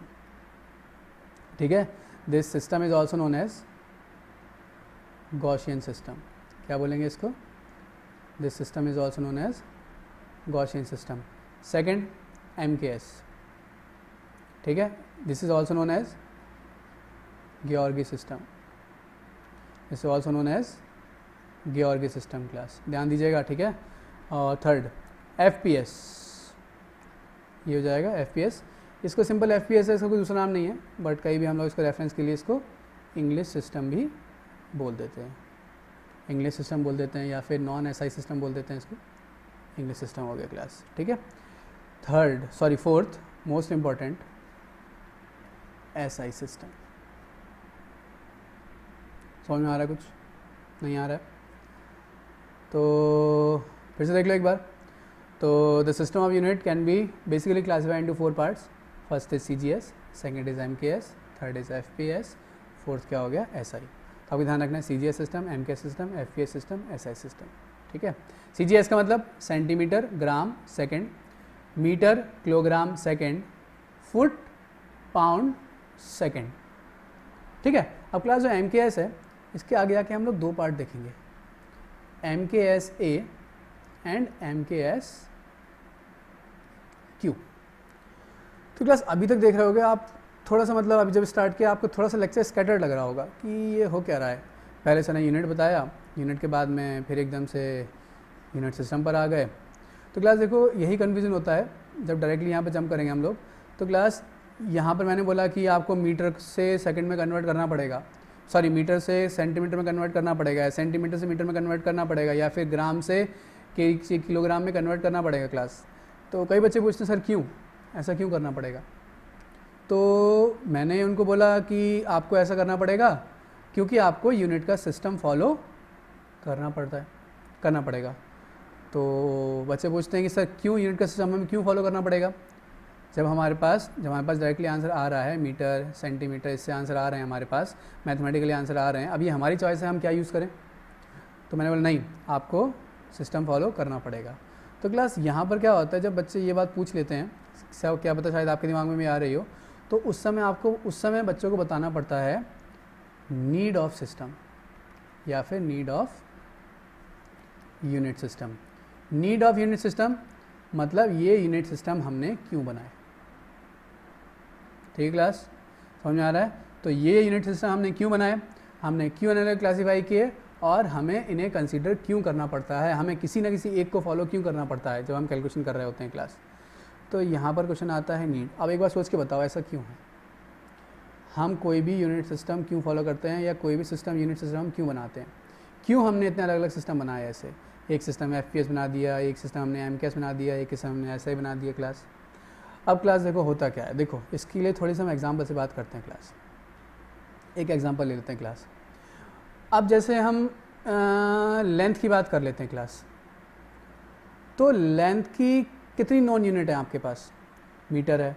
ठीक है. This system is also known as Gaussian system. क्या बोलेंगे इसको, this system is also known as Gaussian system. Second MKS, ठीक है, this is also known as Georgi system. Is also known as गेऑर्गी system class, ध्यान दीजिएगा, ठीक है। और थर्ड FPS, ये हो जाएगा FPS। इसको सिंपल FPS है, इसका कोई दूसरा नाम नहीं है, बट कहीं भी हम लोग इसको रेफरेंस के लिए इसको इंग्लिश सिस्टम भी बोल देते हैं, इंग्लिश सिस्टम बोल देते हैं, या फिर नॉन SI सिस्टम बोल देते हैं इसको, इंग्लिश सिस्टम हो गया क्लास, ठीक है। Fourth most important SI system. समझ में आ रहा है? कुछ नहीं आ रहा है तो फिर से देख लो एक बार। तो the system of unit can be basically classified into 4 parts. First is CGS, second is MKS, third is FPS, fourth क्या हो गया SI। तो आपको ध्यान रखना है CGS system, MKS system, FPS system, SI system, ठीक है। CGS का मतलब centimetre gram second, metre kilogram second, foot pound second, ठीक है। अब क्लास जो MKS है, इसके आगे आके हम लोग 2 पार्ट देखेंगे, MKS A and MKS Q। तो क्लास अभी तक देख रहे होगे आप, थोड़ा सा मतलब अभी जब स्टार्ट किया आपको थोड़ा सा लेक्चर स्कैटर्ड लग रहा होगा कि ये हो क्या रहा है। पहले से ना यूनिट बताया, यूनिट के बाद में फिर एकदम से यूनिट सिस्टम पर आ गए। तो क्लास देखो यही कन्फ्यूजन होता है जब डायरेक्टली यहाँ पर जंप करेंगे हम लोग। तो क्लास यहाँ पर मैंने बोला कि आपको मीटर से सेकंड में कन्वर्ट करना पड़ेगा, सॉरी मीटर से सेंटीमीटर में कन्वर्ट करना पड़ेगा, सेंटीमीटर से मीटर में कन्वर्ट करना पड़ेगा, या फिर ग्राम से किलोग्राम में कन्वर्ट करना पड़ेगा क्लास। तो कई बच्चे पूछते हैं सर क्यों, ऐसा क्यों करना पड़ेगा। तो मैंने उनको बोला कि आपको ऐसा करना पड़ेगा क्योंकि आपको यूनिट का सिस्टम फॉलो करना पड़ेगा। तो बच्चे पूछते हैं कि सर क्यों यूनिट का सिस्टम हमें क्यों फॉलो करना पड़ेगा। जब हमारे पास डायरेक्टली आंसर आ रहा है, मीटर सेंटीमीटर इससे आंसर आ रहे हैं, हमारे पास मैथमेटिकली आंसर आ रहे हैं, अभी हमारी चॉइस है हम क्या यूज़ करें। तो मैंने बोला नहीं, आपको सिस्टम फॉलो करना पड़ेगा। तो क्लास यहाँ पर क्या होता है, जब बच्चे ये बात पूछ लेते हैं, सब क्या पता शायद आपके दिमाग में भी आ रही हो, तो उस समय बच्चों को बताना पड़ता है नीड ऑफ सिस्टम या फिर need of unit system. Need of unit system मतलब ये यूनिट सिस्टम हमने क्यों बनाए, ठीक है क्लास, समझ में आ रहा है। तो ये यूनिट सिस्टम हमने क्यों बनाए, हमने क्यों एनालिटिक क्लासीफाई किए, और हमें इन्हें कंसीडर क्यों करना पड़ता है, हमें किसी न किसी एक को फॉलो क्यों करना पड़ता है जब हम कैलकुलेशन कर रहे होते हैं क्लास। तो यहाँ पर क्वेश्चन आता है नीड। अब एक बार सोच के बताओ ऐसा क्यों है, हम कोई भी यूनिट सिस्टम क्यों फॉलो करते हैं, या कोई भी सिस्टम यूनिट सिस्टम हम क्यों बनाते हैं, क्यों हमने इतने अलग अलग सिस्टम बनाए ऐसे। एक सिस्टम FPS बना दिया, एक सिस्टम हमने MKS बना दिया, एक सिस्टम हमने SI बना दिया क्लास। अब क्लास देखो होता क्या है, देखो इसके लिए थोड़ी सी हम एग्जाम्पल से बात करते हैं क्लास। एक एग्जाम्पल ले लेते हैं क्लास। अब जैसे हम लेंथ की बात कर लेते हैं क्लास। तो लेंथ की कितनी नॉन यूनिट है आपके पास, मीटर है,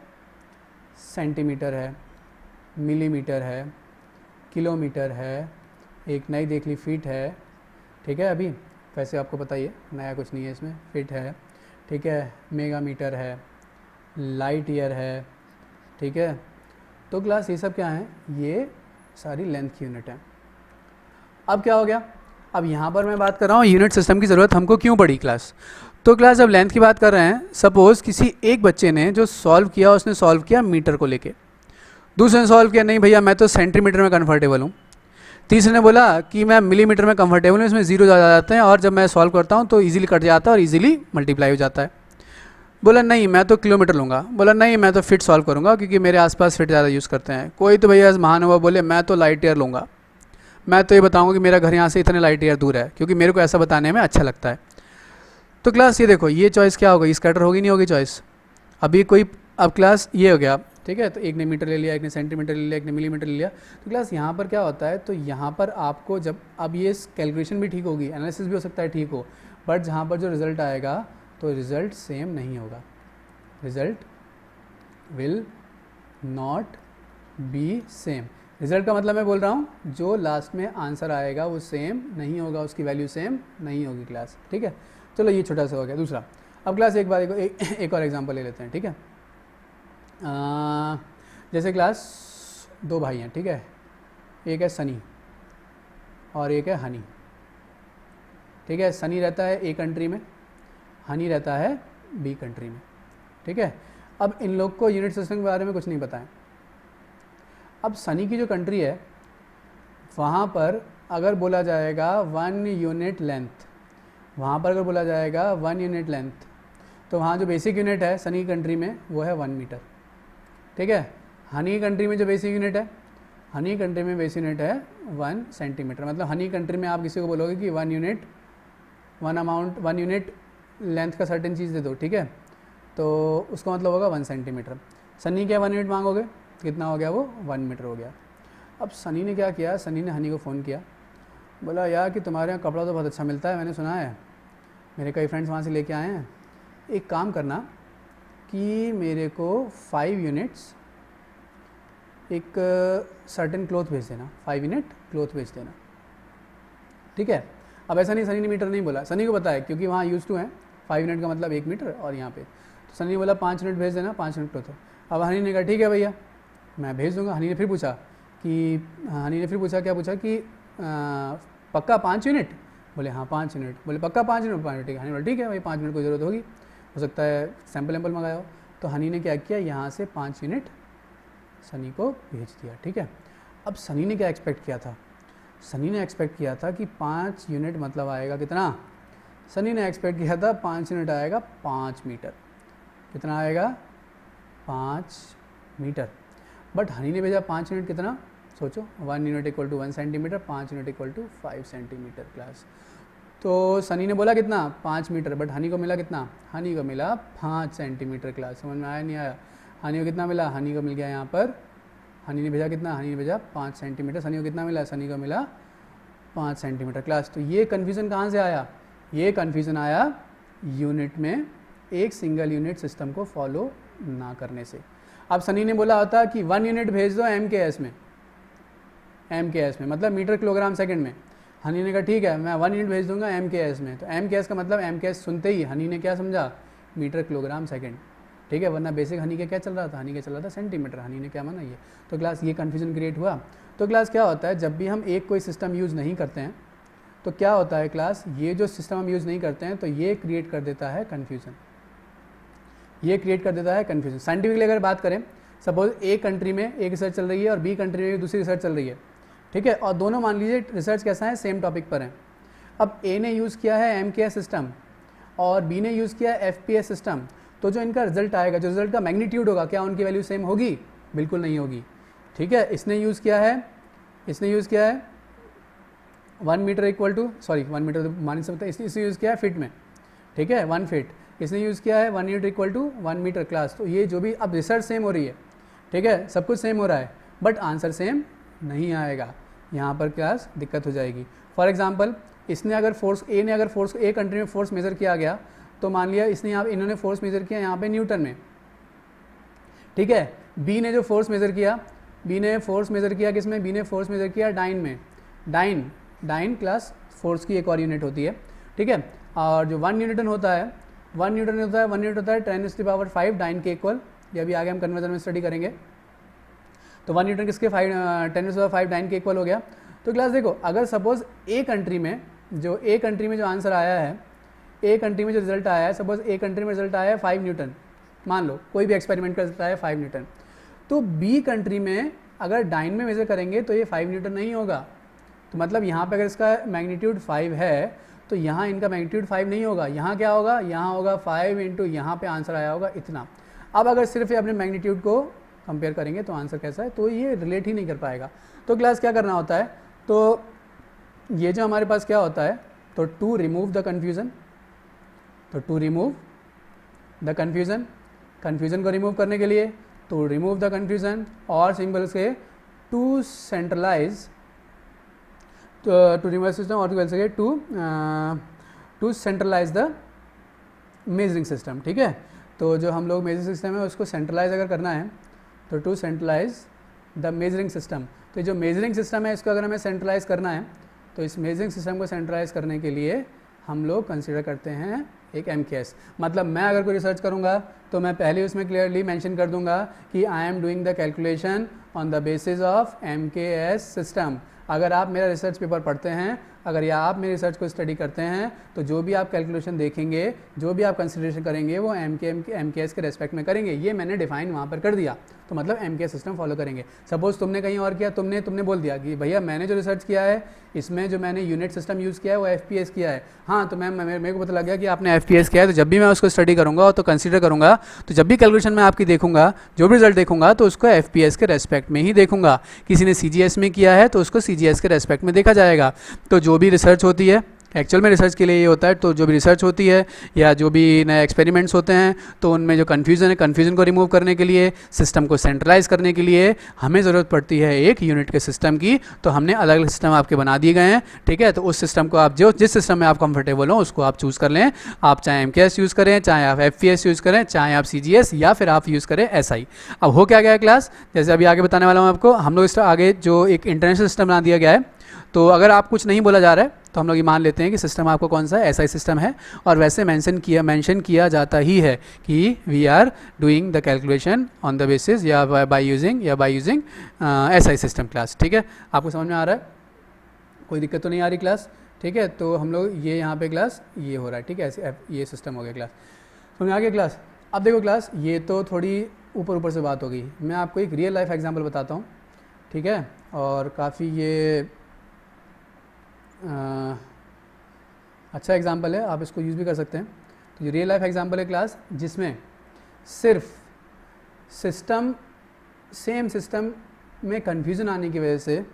सेंटीमीटर है, मिलीमीटर है, किलोमीटर है, एक नई देख ली फीट है, ठीक है। अभी वैसे आपको पता ही है, नया कुछ नहीं है इसमें, फीट है, ठीक है, मेगामीटर है, लाइट ईयर है, ठीक है। तो क्लास ये सब क्या है, ये सारी लेंथ की यूनिट है। अब क्या हो गया, अब यहाँ पर मैं बात कर रहा हूँ यूनिट सिस्टम की ज़रूरत हमको क्यों पड़ी क्लास। तो क्लास जब लेंथ की बात कर रहे हैं, सपोज़ किसी एक बच्चे ने जो सॉल्व किया, उसने सॉल्व किया मीटर को लेके, दूसरे ने सॉल्व किया नहीं भैया मैं तो सेंटीमीटर में कंफर्टेबल हूँ, तीसरे ने बोला कि मैं मिलीमीटर में कंफर्टेबल हूँ, इसमें जीरो ज़्यादा जाते हैं और जब मैं सॉल्व करता हूँ तो इजीली कट जाता है और इजीली मल्टीप्लाई हो जाता है। बोला नहीं मैं तो किलोमीटर लूँगा, बोला नहीं मैं तो फिट सॉल्व करूँगा क्योंकि मेरे आसपास फिट ज़्यादा यूज़ करते हैं। कोई तो भैया महानुभाव बोले मैं तो लाइट ईयर लूँगा, मैं तो ये बताऊँगा कि मेरा घर यहाँ से इतने लाइट ईयर दूर है क्योंकि मेरे को ऐसा बताने में अच्छा लगता है। तो क्लास ये देखो ये चॉइस क्या होगी, स्कैटर होगी नहीं होगी चॉइस। अभी कोई अब क्लास ये हो गया, ठीक है। तो एक ने मीटर ले लिया, एक ने सेंटीमीटर ले लिया, एक ने मिलीमीटर ले लिया। तो क्लास यहाँ पर क्या होता है, तो यहाँ पर आपको जब अब ये कैलकुलेशन भी ठीक होगी, एनालिसिस भी हो सकता है ठीक हो, बट जहाँ पर जो रिज़ल्ट आएगा तो रिज़ल्ट सेम नहीं होगा, result will not be same. Result का मतलब मैं बोल रहा हूँ जो लास्ट में आंसर आएगा वो सेम नहीं होगा, उसकी वैल्यू सेम नहीं होगी क्लास, ठीक है। चलो ये छोटा सा हो गया। दूसरा अब क्लास एक बार एक और एग्जांपल ले लेते हैं, ठीक है। जैसे क्लास दो भाई हैं, ठीक है, एक है सनी और एक है हनी, ठीक है। सनी रहता है ए कंट्री में, हनी रहता है बी कंट्री में, ठीक है। अब इन लोग को यूनिट सिस्टम के बारे में कुछ नहीं पता है। अब सनी की जो कंट्री है वहाँ पर अगर बोला जाएगा 1 यूनिट लेंथ, वहाँ पर अगर बोला जाएगा 1 यूनिट लेंथ, तो वहाँ जो बेसिक यूनिट है सनी कंट्री में वो है 1 मीटर, ठीक है। हनी कंट्री में जो बेसिक यूनिट है, हनी कंट्री में बेसिक यूनिट है 1 सेंटीमीटर। मतलब हनी कंट्री में आप किसी को बोलोगे कि 1 यूनिट 1 यूनिट लेंथ का सर्टेन चीज़ दे दो, ठीक है, तो उसका मतलब होगा 1 सेंटीमीटर। सनी क्या 1 यूनिट मांगोगे, कितना हो गया, वो 1 मीटर हो गया। अब सनी ने क्या किया, सनी ने हनी को फ़ोन किया, बोला यार कि तुम्हारे यहाँ कपड़ा तो बहुत अच्छा मिलता है, मैंने सुना है, मेरे कई फ्रेंड्स वहाँ से लेके आए हैं, एक काम करना कि मेरे को 5 यूनिट्स एक सर्टेन क्लॉथ भेज देना, 5 यूनिट क्लॉथ भेज देना, ठीक है। अब ऐसा नहीं, सनी ने मीटर नहीं बोला, सनी को पता है क्योंकि वहाँ यूज़ टू है 5 यूनिट का मतलब 1 मीटर, और यहाँ पे तो सनी ने बोला 5 यूनिट भेज देना, 5 यूनिट क्लॉथ। अब हनी ने कहा ठीक है भैया मैं भेज दूँगा। हनी ने फिर पूछा क्या पूछा कि पक्का 5 यूनिट, बोले हाँ 5 यूनिट, बोले पक्का 5 यूनिट, 5 यूनिट, ठीक है। हनी बोला ठीक है भाई 5 यूनिट को ज़रूरत होगी, हो सकता है सैम्पल वैम्पल मंगाया हो। तो हनी ने क्या किया, यहाँ से 5 यूनिट सनी को भेज दिया, ठीक है। अब सनी ने क्या एक्सपेक्ट किया था, सनी ने एक्सपेक्ट किया था कि 5 यूनिट मतलब आएगा कितना, सनी ने एक्सपेक्ट किया था 5 यूनिट आएगा 5 मीटर, कितना आएगा 5 मीटर, बट हनी ने भेजा 5 यूनिट कितना, सोचो 1 unit equal to 1 centimetre, 5 unit equal to 5 centimetre class. तो सनी ने बोला कितना 5 मीटर, बट हनी को मिला कितना, हनी को मिला 5 सेंटीमीटर क्लास। समझ में आया नहीं आया, हनी को कितना मिला, हनी को मिल गया यहाँ पर, हनी ने भेजा कितना, हनी ने भेजा 5 सेंटीमीटर, सनी को कितना मिला, सनी को मिला 5 सेंटीमीटर क्लास। तो ये कन्फ्यूज़न कहाँ से आया, ये कन्फ्यूज़न आया यूनिट में एक सिंगल यूनिट सिस्टम को फॉलो ना करने से। अब सनी ने बोला होता कि 1 यूनिट भेज दो MKS में, MKS में मतलब मीटर किलोग्राम सेकंड में। हनी ने कहा ठीक है मैं 1 यूनिट भेज दूंगा MKS में, तो MKS का मतलब MKS सुनते ही हनी ने क्या समझा, मीटर किलोग्राम सेकंड, ठीक है, वरना बेसिक हनी का क्या चल रहा था, हनी का चल रहा था सेंटीमीटर, हनी ने क्या माना ये। तो क्लास ये कन्फ्यूजन क्रिएट हुआ। तो क्लास क्या होता है, जब भी हम एक कोई सिस्टम यूज़ नहीं करते हैं तो क्या होता है क्लास, ये जो सिस्टम हम यूज़ नहीं करते हैं तो ये क्रिएट कर देता है कन्फ्यूज़न, ये क्रिएट कर देता है कन्फ्यूजन। साइंटिफिकली अगर बात करें, सपोज ए कंट्री में एक रिसर्च चल रही है और बी कंट्री में दूसरी रिसर्च चल रही है, ठीक है, और दोनों मान लीजिए रिसर्च कैसा है, सेम टॉपिक पर है। अब ए ने यूज़ किया है MKS सिस्टम और बी ने यूज़ किया है FPS सिस्टम, तो जो इनका रिजल्ट आएगा, जो रिजल्ट का मैग्नीट्यूड होगा, क्या उनकी वैल्यू सेम होगी, बिल्कुल नहीं होगी, ठीक है। इसने यूज़ किया है 1 metre equal to, sorry 1 metre तो मान सकते हैं, इसने यूज़ किया है फिट में, ठीक है 1 फीट, इसने यूज़ किया है 1 unit equal to 1 metre class. तो ये जो भी अब रिसर्च सेम हो रही है, ठीक है, सब कुछ सेम हो रहा है, बट आंसर सेम नहीं आएगा, यहाँ पर क्लास दिक्कत हो जाएगी। फॉर एग्जांपल इसने अगर फोर्स, ए ने अगर फोर्स, ए कंट्री में फोर्स मेज़र किया गया, तो मान लिया इसने यहाँ, इन्होंने फोर्स मेज़र किया यहाँ पे न्यूटन में, ठीक है। बी ने जो फोर्स मेज़र किया, बी ने फोर्स मेज़र किया किसमें, बी ने फोर्स मेज़र किया डाइन में, डाइन क्लास फोर्स की एक और यूनिट होती है, ठीक है। और जो 1 न्यूटन होता है, 1 न्यूटन होता है 10⁵ डाइन के इक्वल, ये अभी आगे हम कन्वर्जन में स्टडी करेंगे। तो 1 न्यूटन किसके 10⁵ डाइन के इक्वल हो गया। तो क्लास देखो, अगर सपोज ए कंट्री में जो आंसर आया है, ए कंट्री में जो रिजल्ट आया है, सपोज ए कंट्री में रिजल्ट आया है 5 न्यूटन, मान लो कोई भी एक्सपेरिमेंट करता है 5 न्यूटन, तो बी कंट्री में अगर डाइन में मेजर करेंगे तो ये 5 न्यूटन नहीं होगा। तो मतलब यहाँ पे अगर इसका मैग्नीट्यूड 5 है तो यहाँ इनका मैग्नीट्यूड 5 नहीं होगा, यहाँ क्या होगा, यहाँ होगा 5 इंटू यहाँ पे आंसर आया होगा इतना। अब अगर सिर्फ ये अपने मैग्नीट्यूड को कंपेयर करेंगे तो आंसर कैसा है, तो ये रिलेट ही नहीं कर पाएगा। तो क्लास क्या करना होता है, तो ये जो हमारे पास क्या होता है, तो to remove the confusion, confusion को रिमूव करने के लिए तो रिमूव द कन्फ्यूज़न, और सिंपल से to centralise, to remove system, और बोल सके to centralise the measuring system, ठीक है। तो जो हम लोग मेजरिंग सिस्टम है उसको सेंट्रलाइज अगर करना है तो to centralise the measuring system. तो जो मेजरिंग सिस्टम है इसको अगर हमें सेंट्रलाइज करना है तो इस मेजरिंग सिस्टम को सेंट्रलाइज करने के लिए हम लोग कंसीडर करते हैं एक MKS। मतलब मैं अगर कोई रिसर्च करूंगा तो मैं पहले उसमें क्लियरली मेंशन कर दूंगा कि I am doing the calculation on the basis of MKS system. अगर आप मेरा रिसर्च पेपर पढ़ते हैं, अगर या आप मेरे रिसर्च को स्टडी करते हैं, तो जो भी आप कैलकुलेशन देखेंगे, जो भी आप कंसिडरेशन करेंगे वो MKS के रेस्पेक्ट में करेंगे। ये मैंने डिफाइन वहाँ पर कर दिया। तो मतलब MKS सिस्टम फॉलो करेंगे। सपोज तुमने कहीं और किया, तुमने बोल दिया कि भैया मैंने जो रिसर्च किया है इसमें जो मैंने यूनिट सिस्टम यूज़ किया है वो FPS किया है। हाँ, तो मैम मेरे को पता लग गया कि आपने FPS किया है, तो जब भी मैं उसको स्टडी करूँगा तो कंसिडर करूँगा, तो जब भी कैलकुलेशन में आपकी देखूंगा, जो भी रिजल्ट देखूंगा तो उसको FPS के रेस्पेक्ट में ही देखूंगा। किसी ने CGS में किया है तो उसको CGS के रेस्पेक्ट में देखा जाएगा। तो जो भी रिसर्च होती है, एक्चुअल में रिसर्च के लिए ये होता है, तो जो भी रिसर्च होती है या जो भी नए एक्सपेरिमेंट्स होते हैं, तो उनमें जो कन्फ्यूज़न है, कन्फ्यूज़न को रिमूव करने के लिए, सिस्टम को सेंट्रलाइज करने के लिए हमें ज़रूरत पड़ती है एक यूनिट के सिस्टम की। तो हमने अलग अलग सिस्टम आपके बना दिए गए हैं, ठीक है। तो उस सिस्टम को आप जिस सिस्टम में आप कंफर्टेबल हो उसको आप चूज़ कर लें। आप चाहे MKS यूज़ करें, चाहे आप FPS यूज़ करें, चाहे आप CGS, या फिर आप यूज़ करें SI। अब हो क्या गया क्लास, जैसे अभी आगे बताने वाला हूँ आपको, हम लोग इस आगे जो एक इंटरनेशनल सिस्टम बना दिया गया है। तो अगर आप कुछ नहीं बोला जा रहा है तो हम लोग ये मान लेते हैं कि सिस्टम आपको कौन सा है, SI सिस्टम है। और वैसे मेंशन किया जाता ही है कि we are doing the calculation on the basis या by using SI system class, ठीक है। आपको समझ में आ रहा है, कोई दिक्कत तो नहीं आ रही क्लास, ठीक है। तो हम लोग ये यहाँ पे क्लास ये हो रहा है, ठीक है, ऐसे ये सिस्टम हो गया क्लास, समझ में आ गया क्लास। अब देखो क्लास, ये तो थोड़ी ऊपर से बात होगी, मैं आपको एक रियल लाइफ एग्जाम्पल बताता हूँ, ठीक है। और काफ़ी ये अच्छा एग्जाम्पल है, आप इसको यूज़ भी कर सकते हैं। तो ये रियल लाइफ एग्जाम्पल है क्लास, जिसमें सिर्फ सेम सिस्टम में कन्फ्यूज़न आने की वजह से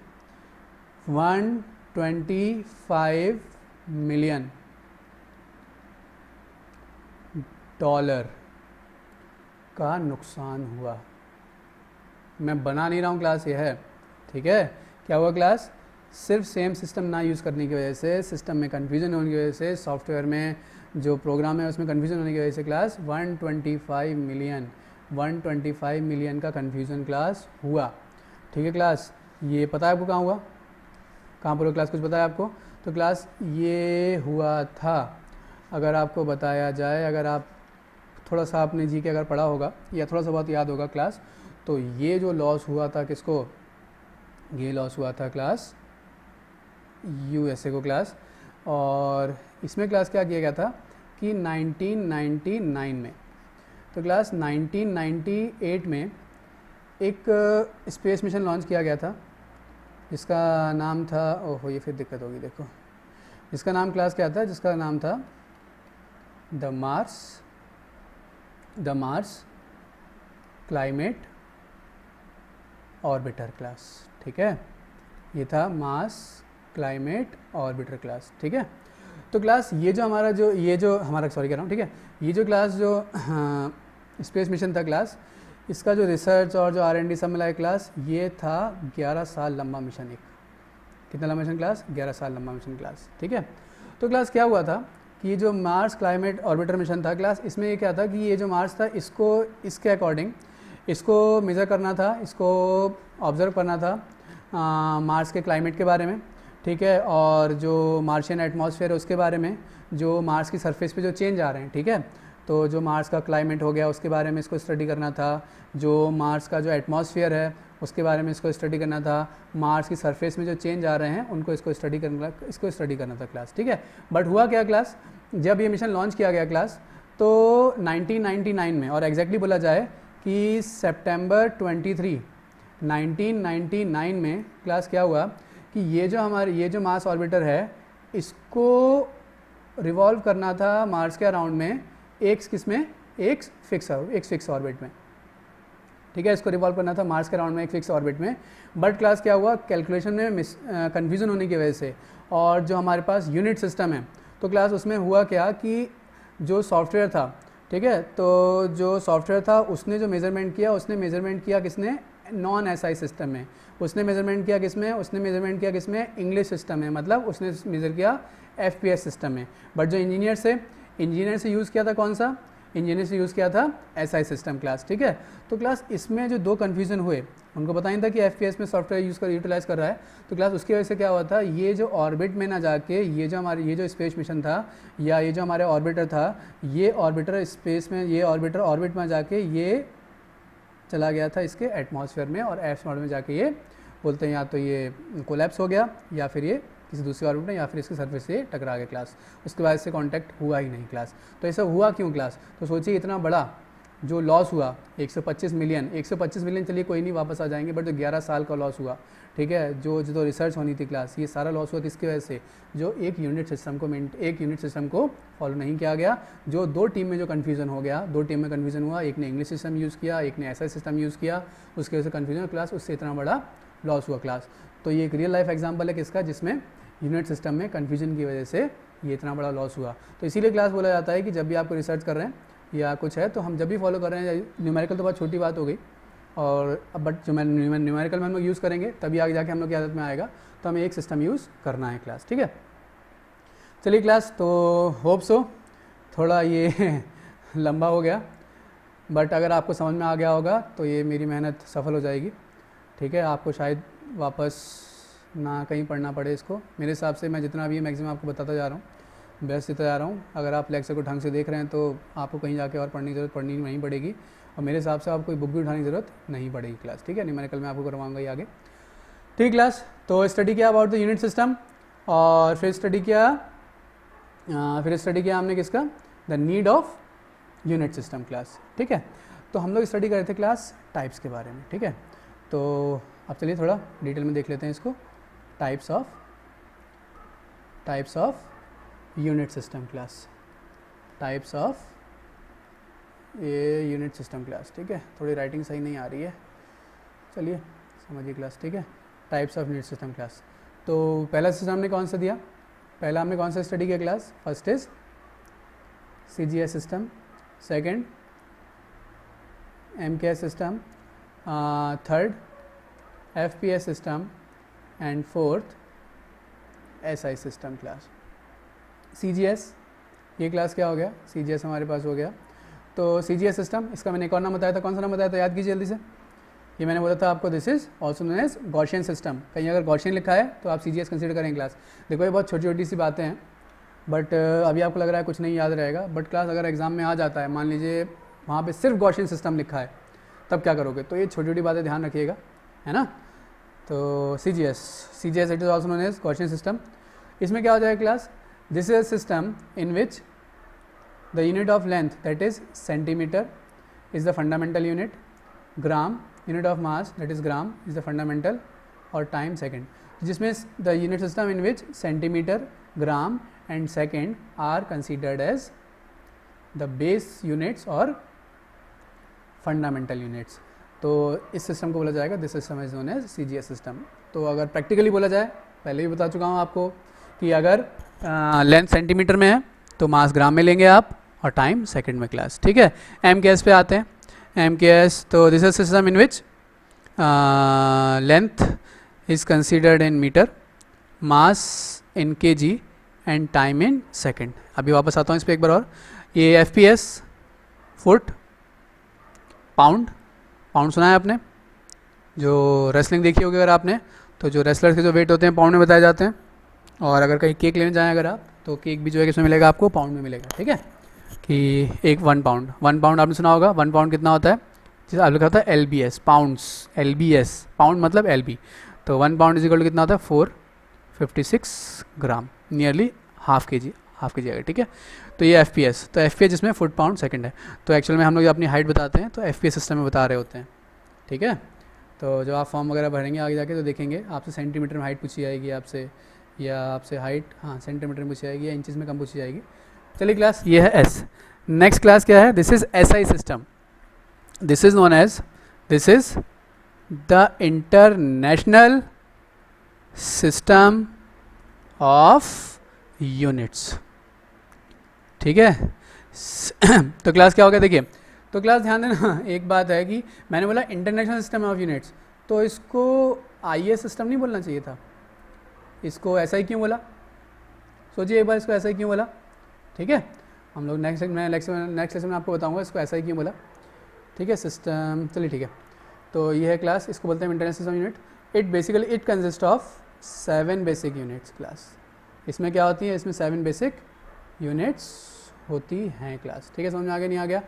$125 मिलियन का नुकसान हुआ। मैं बना नहीं रहा हूँ क्लास, ये है, ठीक है। क्या हुआ क्लास, सिर्फ सेम सिस्टम ना यूज़ करने की वजह से, सिस्टम में कन्फ्यूज़न होने की वजह से, सॉफ्टवेयर में जो प्रोग्राम है उसमें कन्फ्यूज़न होने की वजह से क्लास 125 मिलियन का कन्फ्यूज़न क्लास हुआ, ठीक है क्लास। ये पता है आपको कहाँ हुआ, कहाँ पर क्लास, कुछ पता है आपको? तो क्लास ये हुआ था, अगर आपको बताया जाए, अगर आप थोड़ा सा आपने जी के अगर पढ़ा होगा या थोड़ा सा बहुत याद होगा क्लास, तो ये जो लॉस हुआ था किसको, ये लॉस हुआ था क्लास USA को क्लास। और इसमें क्लास क्या किया गया था कि 1999 में, तो क्लास 1998 में एक स्पेस मिशन लॉन्च किया गया था, जिसका नाम था, ओहो ये फिर दिक्कत होगी, देखो जिसका नाम क्लास क्या था, जिसका नाम था the Mars climate orbiter class, ठीक है। ये था मार्स क्लाइमेट ऑर्बिटर क्लास, ठीक है। तो क्लास ये जो हमारा सॉरी कह रहा हूँ, ठीक है, ये जो क्लास जो स्पेस मिशन था क्लास, इसका जो रिसर्च और जो R&D सब मिला है क्लास, ये था 11 साल लंबा मिशन। एक कितना लंबा मिशन क्लास, 11 साल लंबा मिशन क्लास, ठीक है। तो क्लास क्या हुआ था कि ये जो मार्स क्लाइमेट ऑर्बिटर मिशन था क्लास, इसमें ये क्या था कि ये जो मार्स था इसके अकॉर्डिंग इसको मेज़र करना था, इसको ऑब्ज़र्व करना था मार्स के क्लाइमेट के बारे में, ठीक है। और जो मार्शियन एटमॉस्फेयर है उसके बारे में, जो मार्स की सरफेस पे जो चेंज आ रहे हैं, ठीक है। तो जो मार्स का क्लाइमेट हो गया उसके बारे में इसको स्टडी करना था, जो मार्स का जो एटमॉस्फेयर है उसके बारे में इसको स्टडी करना था, मार्स की सरफेस में जो चेंज आ रहे हैं उनको इसको स्टडी करना था क्लास, ठीक है। बट हुआ क्या क्लास, जब ये मिशन लॉन्च किया गया क्लास, तो 1999 में, और एग्जैक्टली बोला जाए कि सितंबर 23 1999 में क्लास क्या हुआ कि ये जो मार्स ऑर्बिटर है इसको रिवॉल्व करना था मार्स के अराउंड में एक फिक्स ऑर्बिट में, ठीक है। इसको रिवॉल्व करना था मार्स के अराउंड में एक फिक्स ऑर्बिट में। बट क्लास क्या हुआ, कैलकुलेशन में कन्फ्यूज़न होने की वजह से, और जो हमारे पास यूनिट सिस्टम है, तो क्लास उसमें हुआ क्या कि जो सॉफ्टवेयर था, ठीक है, तो जो सॉफ्टवेयर था उसने जो मेज़रमेंट किया किसने, नॉन SI सिस्टम में। उसने मेज़रमेंट किया किसमें, इंग्लिश सिस्टम में, मतलब उसने मेज़र किया FPS सिस्टम में। बट जो इंजीनियर से यूज़ किया था कौन सा, इंजीनियर से यूज़ किया था SI सिस्टम क्लास, ठीक है। तो क्लास इसमें जो दो कन्फ्यूज़न हुए, उनको पता नहीं था कि FPS में सॉफ्टवेयर यूटिलाइज़ कर रहा है, तो क्लास उसकी वजह से क्या हुआ था, ये जो ऑर्बिट में ना जाके ये जो स्पेस मिशन था या ये जो हमारे ऑर्बिटर था, ये ऑर्बिटर ऑर्बिट में जाके ये चला गया था इसके एटमॉस्फेयर में, और एटमॉस्फेयर में जाके ये बोलते हैं या तो ये कोलैप्स हो गया या फिर ये किसी दूसरी ऑर्बिट में या फिर इसके सरफेस से टकरा गया क्लास। उसके बाद इससे कांटेक्ट हुआ ही नहीं क्लास। तो ऐसा हुआ क्यों क्लास, तो सोचिए इतना बड़ा जो लॉस हुआ 125 मिलियन चलिए कोई नहीं, वापस आ जाएंगे, बट जो 11 साल का लॉस हुआ, ठीक है, जो जो रिसर्च होनी थी क्लास, ये सारा लॉस हुआ था इसकी वजह से जो एक यूनिट सिस्टम को फॉलो नहीं किया गया। जो दो टीम में जो कन्फ्यूज़न हो गया, दो टीम में कन्फ्यूज़न हुआ, एक ने इंग्लिश सिस्टम यूज़ किया, एक ने ऐसा सिस्टम यूज़ किया, उसकी वजह से कन्फ्यूजन क्लास, उससे इतना बड़ा लॉस हुआ क्लास। तो ये एक रियल लाइफ एग्जाम्पल है किसका, जिसमें यूनिट सिस्टम में कन्फ्यूजन की वजह से ये इतना बड़ा लॉस हुआ। तो इसीलिए क्लास बोला जाता है कि जब भी आपको रिसर्च कर रहे हैं या कुछ है, तो हम जब भी फॉलो कर रहे हैं, न्यूमेरिकल तो बहुत छोटी बात हो गई, और बट जो न्यूमेरिकल में हम लोग यूज़ करेंगे तभी आगे जाके हम लोग की आदत में आएगा, तो हमें एक सिस्टम यूज़ करना है क्लास, ठीक है। चलिए क्लास, तो होप सो थोड़ा ये लंबा हो गया, बट अगर आपको समझ में आ गया होगा तो ये मेरी मेहनत सफल हो जाएगी, ठीक है। आपको शायद वापस ना कहीं पढ़ना पड़े इसको, मेरे हिसाब से मैं जितना भी मैक्सिमम आपको बताता जा रहा हूँ, बेस्ट देता जा रहा हूँ। अगर आप लेक्चर को ढंग से देख रहे हैं तो आपको कहीं जाके और पढ़ने की ज़रूरत पड़नी नहीं पड़ेगी, और मेरे हिसाब से आपको कोई बुक भी उठाने की ज़रूरत नहीं पड़ेगी क्लास, ठीक है। न्यूमेरिकल मैं आपको करवाऊँगा ये आगे, ठीक क्लास। तो स्टडी किया अबाउट द यूनिट सिस्टम, और फिर स्टडी किया हमने किसका, the need of unit system class, ठीक है। तो हम लोग स्टडी कर रहे थे क्लास टाइप्स के बारे में, ठीक है। तो अब चलिए थोड़ा डिटेल में देख लेते हैं इसको, types of unit system class, types of ये यूनिट सिस्टम क्लास, ठीक है। थोड़ी राइटिंग सही नहीं आ रही है, चलिए समझिए क्लास, ठीक है। Types of unit system class, तो पहला सिस्टम हमने कौन सा दिया, पहला हमने कौन सा स्टडी किया class, first is CGS system, second MKS system, third FPS system, and fourth SI system class. CGS ये क्लास क्या हो गया, CGS हमारे पास हो गया। तो CGS सिस्टम, इसका मैंने एक और नाम बताया था, कौन सा नाम बताया था, याद कीजिए जल्दी से। ये मैंने बोला था आपको, this is also known as Gaussian system. कहीं अगर गॉसियन लिखा है तो आप CGS कंसीडर करें क्लास। देखो ये बहुत छोटी छोटी सी बातें हैं, बट अभी आपको लग रहा है कुछ नहीं याद रहेगा, बट क्लास अगर एग्जाम में आ जाता है, मान लीजिए वहाँ पे सिर्फ गॉसियन सिस्टम लिखा है, तब क्या करोगे। तो ये छोटी छोटी बातें ध्यान रखिएगा, है ना। तो CGS it is also known as Gaussian system. इसमें क्या हो जाएगा class, this is a system in which the unit of length that is centimetre is the fundamental unit, gram unit of mass that is gram is the fundamental, और time second, जिसमें the unit system in which centimetre, gram and second are considered as the base units और fundamental units. तो इस system को बोला जाएगा, this system is known as CGS system. तो अगर प्रैक्टिकली बोला जाए, पहले भी बता चुका हूँ आपको कि अगर लेंथ सेंटीमीटर में है तो मास ग्राम में लेंगे आप, और टाइम सेकंड में क्लास, ठीक है। MKS पे आते हैं, MKS, तो this is system in which length is considered in metre, mass in kg and time in second. अभी वापस आता हूँ इस पर एक बार और। ये FPS फुट, पाउंड सुना है आपने, जो रेसलिंग देखी होगी अगर आपने, तो जो रेसलर्स के जो वेट होते हैं पाउंड में बताए जाते हैं। और अगर कहीं केक लेने जाएं अगर आप, तो केक भी जो है किसमें मिलेगा आपको, पाउंड में मिलेगा, ठीक है। कि एक 1 पाउंड आपने सुना होगा, 1 पाउंड कितना होता है, जिसे आप लिखा होता है LBS, पाउंड्स, LBS, पाउंड मतलब LB। तो 1 पाउंड इज इक्वल टू कितना होता है, 456 ग्राम, नियरली हाफ के जी आएगा, ठीक है। तो ये FPS, तो FPS जिसमें फुट पाउंड सेकंड है। तो एक्चुअल में हम लोग अपनी हाइट बताते हैं तो FPS सिस्टम में बता रहे होते हैं, ठीक है। तो जब आप फॉर्म वगैरह भरेंगे आगे जाके तो देखेंगे आपसे सेंटीमीटर में हाइट पूछी जाएगी आपसे, या आपसे हाइट सेंटीमीटर में पूछी जाएगी, या इंचेस में कम पूछी जाएगी। चलिए क्लास, ये है S। नेक्स्ट क्लास क्या है, this is SI system, this is known as, this is the international system of units, ठीक है। तो क्लास क्या हो गया, देखिए, तो क्लास ध्यान देना, एक बात है कि मैंने बोला इंटरनेशनल सिस्टम ऑफ यूनिट्स, तो इसको IS सिस्टम नहीं बोलना चाहिए था, इसको SI क्यों बोला, सोचिए एक बार, इसको SI क्यों बोला, ठीक है। हम लोग नेक्स्ट लेक्चर में आपको बताऊंगा इसको SI क्यों बोला, ठीक है। सिस्टम, चलिए ठीक है। तो ये है क्लास, इसको बोलते हैं international system unit. It basically it consist of 7 basic units class. इसमें क्या होती है, इसमें 7 बेसिक यूनिट्स होती हैं क्लास, ठीक है। समझ में आ गया, नहीं आ गया।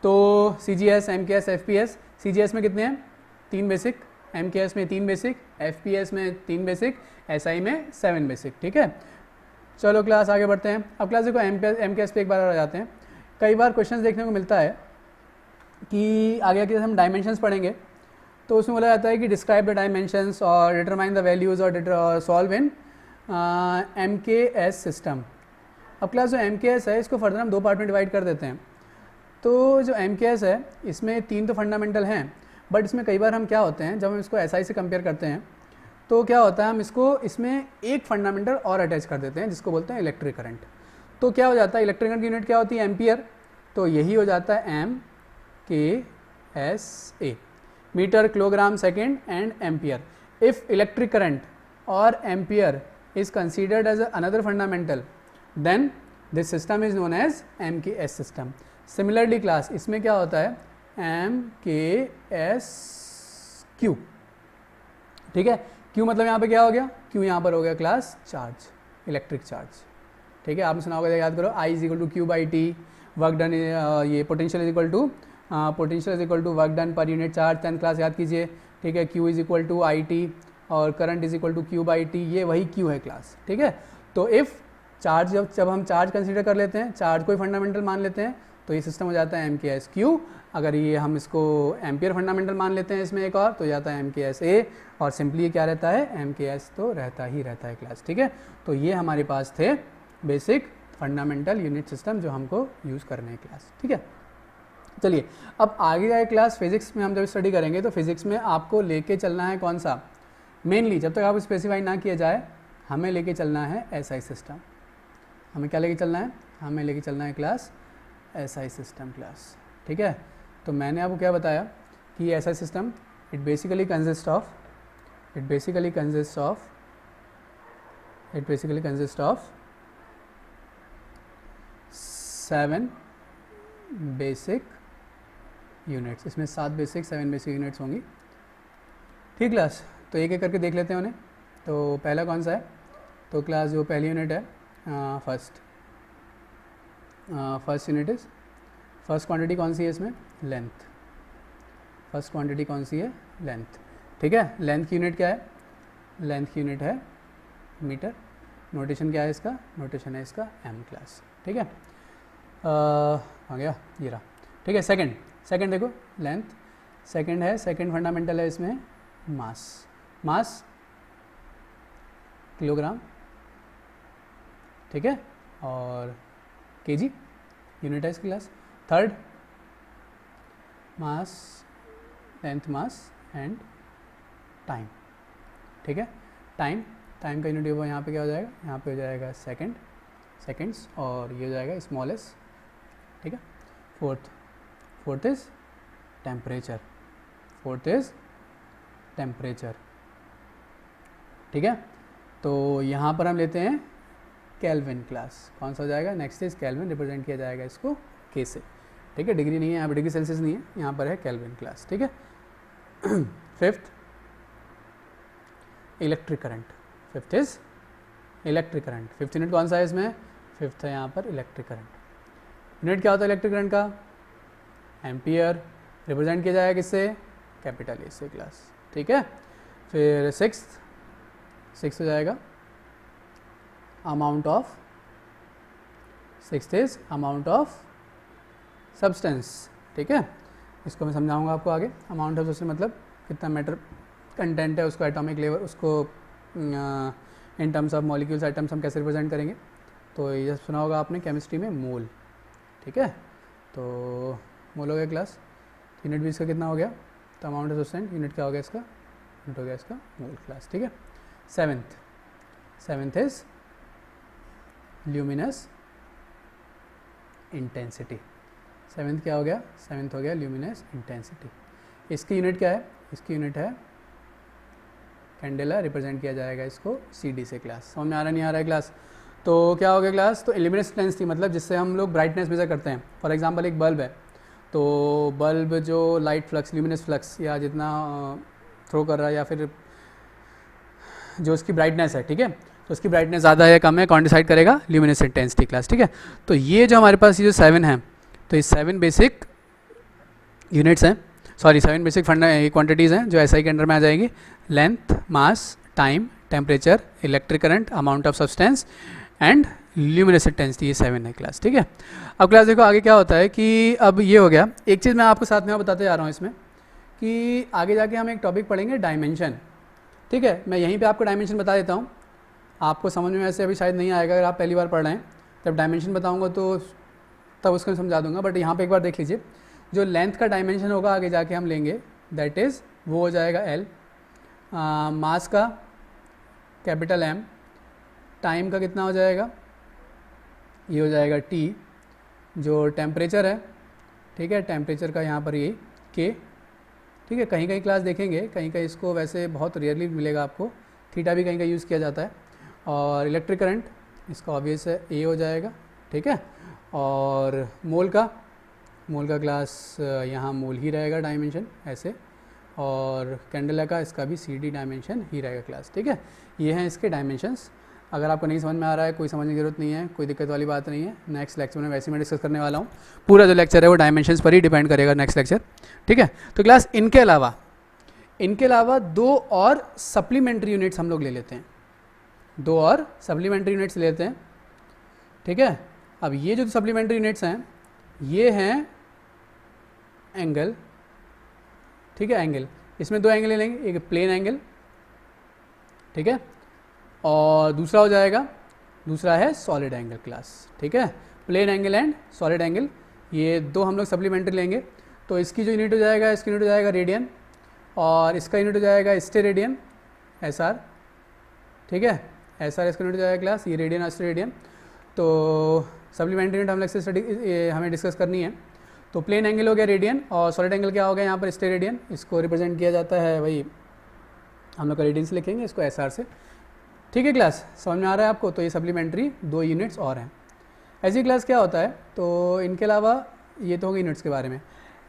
तो CGS, MKS, FPS, CGS में कितने हैं, 3 बेसिक, MKS में 3 बेसिक, FPS में 3 बेसिक, SI में 7 बेसिक, ठीक है। चलो क्लास आगे बढ़ते हैं। अब क्लास देखो MKS पे एक बार आ जाते हैं। कई बार क्वेश्चन देखने को मिलता है कि आगे आके हम डायमेंशंस पढ़ेंगे तो उसमें बोला जाता है कि डिस्क्राइब द डायमेंशंस और डिटरमाइन द वैल्यूज़ और सॉल्व इन MKS सिस्टम। अब क्लास जो MKS है इसको फर्दर हम दो पार्ट में डिवाइड कर देते हैं। तो जो MKS है इसमें 3 तो फंडामेंटल हैं, बट इसमें कई बार हम क्या होते हैं जब हम इसको SI से कंपेयर करते हैं तो क्या होता है हम इसको इसमें एक फंडामेंटल और अटैच कर देते हैं जिसको बोलते हैं इलेक्ट्रिक करंट। तो क्या हो जाता है, इलेक्ट्रिक करंट की यूनिट क्या होती है, एम्पियर। तो यही हो जाता है MKSA, metre kilogram second and ampere. If electric current और ampere is considered as another fundamental then this system is known as MKS system. Similarly class इसमें क्या होता है MKSQ, ठीक है। Q मतलब यहाँ पे क्या हो गया, Q यहाँ पर हो गया क्लास चार्ज, इलेक्ट्रिक चार्ज, ठीक है। आपने सुना होगा, याद करो I is equal to Q by T, work done ये potential is equal to work done पर यूनिट चार्ज, 10th क्लास याद कीजिए, ठीक है। Q is equal to IT और current is equal to Q by T, ये वही Q है क्लास, ठीक है। तो इफ़ चार्ज जब हम चार्ज कंसीडर कर लेते हैं, चार्ज को फंडामेंटल मान लेते हैं तो ये सिस्टम हो जाता है MKSQ। अगर ये हम इसको एम्पियर फंडामेंटल मान लेते हैं इसमें एक और तो जाता है MKSA, और सिंपली ये क्या रहता है MKS तो रहता ही रहता है क्लास, ठीक है। तो ये हमारे पास थे बेसिक फंडामेंटल यूनिट सिस्टम जो हमको यूज़ करने हैं क्लास, ठीक है। चलिए अब आगे आए क्लास फिजिक्स में हम जब स्टडी करेंगे तो फिजिक्स में आपको लेके चलना है कौन सा, मेनली जब तक आप स्पेसिफाई ना किया जाए हमें लेके चलना है SI सिस्टम। हमें क्या लेके चलना है, हमें लेके चलना है क्लास SI सिस्टम क्लास, ठीक है। तो मैंने आपको क्या बताया कि SI system it basically consist of 7 basic units. इसमें 7 बेसिक यूनिट्स होंगी, ठीक क्लास। तो एक एक करके देख लेते हैं उन्हें। तो पहला कौन सा है, तो क्लास जो पहली यूनिट है first unit is, first quantity कौन सी है इसमें, लेंथ। फर्स्ट क्वांटिटी कौन सी है, लेंथ, ठीक है। लेंथ की यूनिट क्या है, लेंथ की यूनिट है मीटर। नोटेशन क्या है इसका, नोटेशन है इसका m क्लास, ठीक है। आ गया ये रहा, ठीक है। सेकंड देखो लेंथ, सेकंड है, सेकंड फंडामेंटल है इसमें मास किलोग्राम, ठीक है, और kg यूनिट है इसकी class. Third mass, length, mass and time, ठीक है। टाइम का यूनिट यहाँ पे क्या हो जाएगा, यहाँ पे हो जाएगा सेकेंड्स, और ये हो जाएगा स्मॉलेस्ट, ठीक है। फोर्थ इज टेम्परेचर, ठीक है। तो यहाँ पर हम लेते हैं केल्विन क्लास, कौन सा हो जाएगा, नेक्स्ट इज केल्विन, रिप्रेजेंट किया जाएगा इसको K से, ठीक है। डिग्री नहीं है यहाँ पर, डिग्री सेल्सियस नहीं है, यहाँ पर है केल्विन क्लास, ठीक है। Fifth electric current, fifth is electric current. Fifth unit कौन सा है इसमें, फिफ्थ है यहाँ पर इलेक्ट्रिक करंट। यूनिट क्या होता है इलेक्ट्रिक करंट का, एम्पियर, रिप्रेजेंट किया जाएगा किससे, कैपिटल A से क्लास, ठीक है। फिर सिक्स्थ हो जाएगा amount of, sixth is amount of substance, ठीक है। इसको मैं समझाऊंगा आपको आगे। अमाउंट ऑफ सब्सटेंस मतलब कितना मैटर कंटेंट है, उसको एटॉमिक लेवल, उसको इन टर्म्स ऑफ मॉलिक्यूल्स आइटम्स हम कैसे रिप्रेजेंट करेंगे। तो ये सुना होगा आपने केमिस्ट्री में मोल, ठीक है। तो मोल हो गया क्लास, यूनिट भी इसका कितना हो गया, तो अमाउंट ऑफ सब्सटेंस यूनिट क्या हो गया इसका, यूनिट हो गया इसका मोल क्लास, ठीक है। Seventh is luminous intensity. Seventh क्या हो गया, सेवेंथ हो गया ल्यूमिनस इंटेंसिटी। इसकी यूनिट क्या है, इसकी यूनिट है कैंडेला, रिप्रेजेंट किया जाएगा इसको CD से क्लास। समझ में आ रहा नहीं आ रहा है क्लास। तो क्या हो गया क्लास, तो ल्यूमिनस इंटेंसिटी मतलब जिससे हम लोग ब्राइटनेस मेजर करते हैं। फॉर एग्जांपल एक बल्ब है, तो बल्ब जो लाइट फ्लक्स, ल्यूमिनस फ्लक्स या जितना थ्रो कर रहा है या फिर जो उसकी ब्राइटनेस है, ठीक है, तो उसकी ब्राइटनेस ज़्यादा है या कम है कौन डिसाइड करेगा, ल्यूमिनस इंटेंसिटी क्लास, ठीक है। तो ये जो हमारे पास ये जो 7 हैं, तो ये 7 बेसिक यूनिट्स हैं, सॉरी 7 बेसिक क्वांटिटीज़ हैं जो SI के अंडर में आ जाएगी। Length, mass, time, temperature, electric current, amount of substance and luminescent intensity, ये 7 है क्लास, ठीक है। अब क्लास देखो आगे क्या होता है कि अब ये हो गया, एक चीज़ मैं आपको साथ में बताते जा रहा हूँ इसमें कि आगे जाके हम एक टॉपिक पढ़ेंगे डायमेंशन, ठीक है। मैं यहीं पे आपको डायमेंशन बता देता हूँ, आपको समझ में वैसे अभी शायद नहीं आएगा अगर आप पहली बार पढ़ रहे हैं, जब डायमेंशन बताऊँगा तो तब उसको समझा दूंगा, बट यहाँ पे एक बार देख लीजिए, जो लेंथ का डायमेंशन होगा आगे जाके हम लेंगे, दैट इज़ वो हो जाएगा एल, मास का कैपिटल एम, टाइम का कितना हो जाएगा, ये हो जाएगा टी, जो टेम्परेचर है, ठीक है, टेम्परेचर का यहाँ पर ये के, ठीक है। कहीं कहीं क्लास देखेंगे, कहीं कहीं इसको वैसे बहुत रेयरली मिलेगा आपको, थीटा भी कहीं कहीं यूज़ किया जाता है, और इलेक्ट्रिक करंट इसका ऑब्वियस है ए हो जाएगा, ठीक है। और मोल का क्लास यहाँ मोल ही रहेगा डायमेंशन ऐसे, और कैंडेला का इसका भी सी डी डायमेंशन ही रहेगा क्लास, ठीक है। ये हैं इसके डायमेंशंस। अगर आपको नहीं समझ में आ रहा है, कोई समझने की जरूरत नहीं है, कोई दिक्कत वाली बात नहीं है। नेक्स्ट लेक्चर में वैसे मैं डिस्कस करने वाला हूँ, पूरा जो लेक्चर है वो डायमेंशंस पर ही डिपेंड करेगा नेक्स्ट लेक्चर, ठीक है। तो क्लास इनके अलावा 2 और सप्लीमेंट्री यूनिट्स हम लोग ले लेते हैं, 2 और सप्लीमेंट्री यूनिट्स लेते हैं, ठीक है। अब ये जो सप्लीमेंट्री यूनिट्स हैं ये हैं एंगल, ठीक है, एंगल, इसमें 2 एंगल ले लेंगे, एक प्लेन एंगल, ठीक है, और दूसरा है सॉलिड एंगल क्लास, ठीक है। Plane angle and solid angle, ये 2 हम लोग सप्लीमेंट्री लेंगे। तो इसकी जो यूनिट हो जाएगा, इसकी यूनिट हो जाएगा रेडियन, और इसका यूनिट हो जाएगा स्टेरेडियन, एस आर, ठीक है, एस आर इसका यूनिट हो जाएगा क्लास, ये रेडियन स्टेरेडियन। तो सप्लीमेंट्री यूनिट हम लोग से हमें डिस्कस करनी है। तो प्लेन एंगल हो गया रेडियन, और सॉलिड एंगल क्या हो गया यहाँ पर स्टेरेडियन, इसको रिप्रेजेंट किया जाता है वही हम लोग का रेडियन से लिखेंगे इसको एस आर से, ठीक है। क्लास समझ में आ रहा है आपको। तो ये सप्लीमेंट्री 2 यूनिट्स और हैं। ऐसी क्लास क्या होता है, तो इनके अलावा ये तो होगा यूनिट्स के बारे में।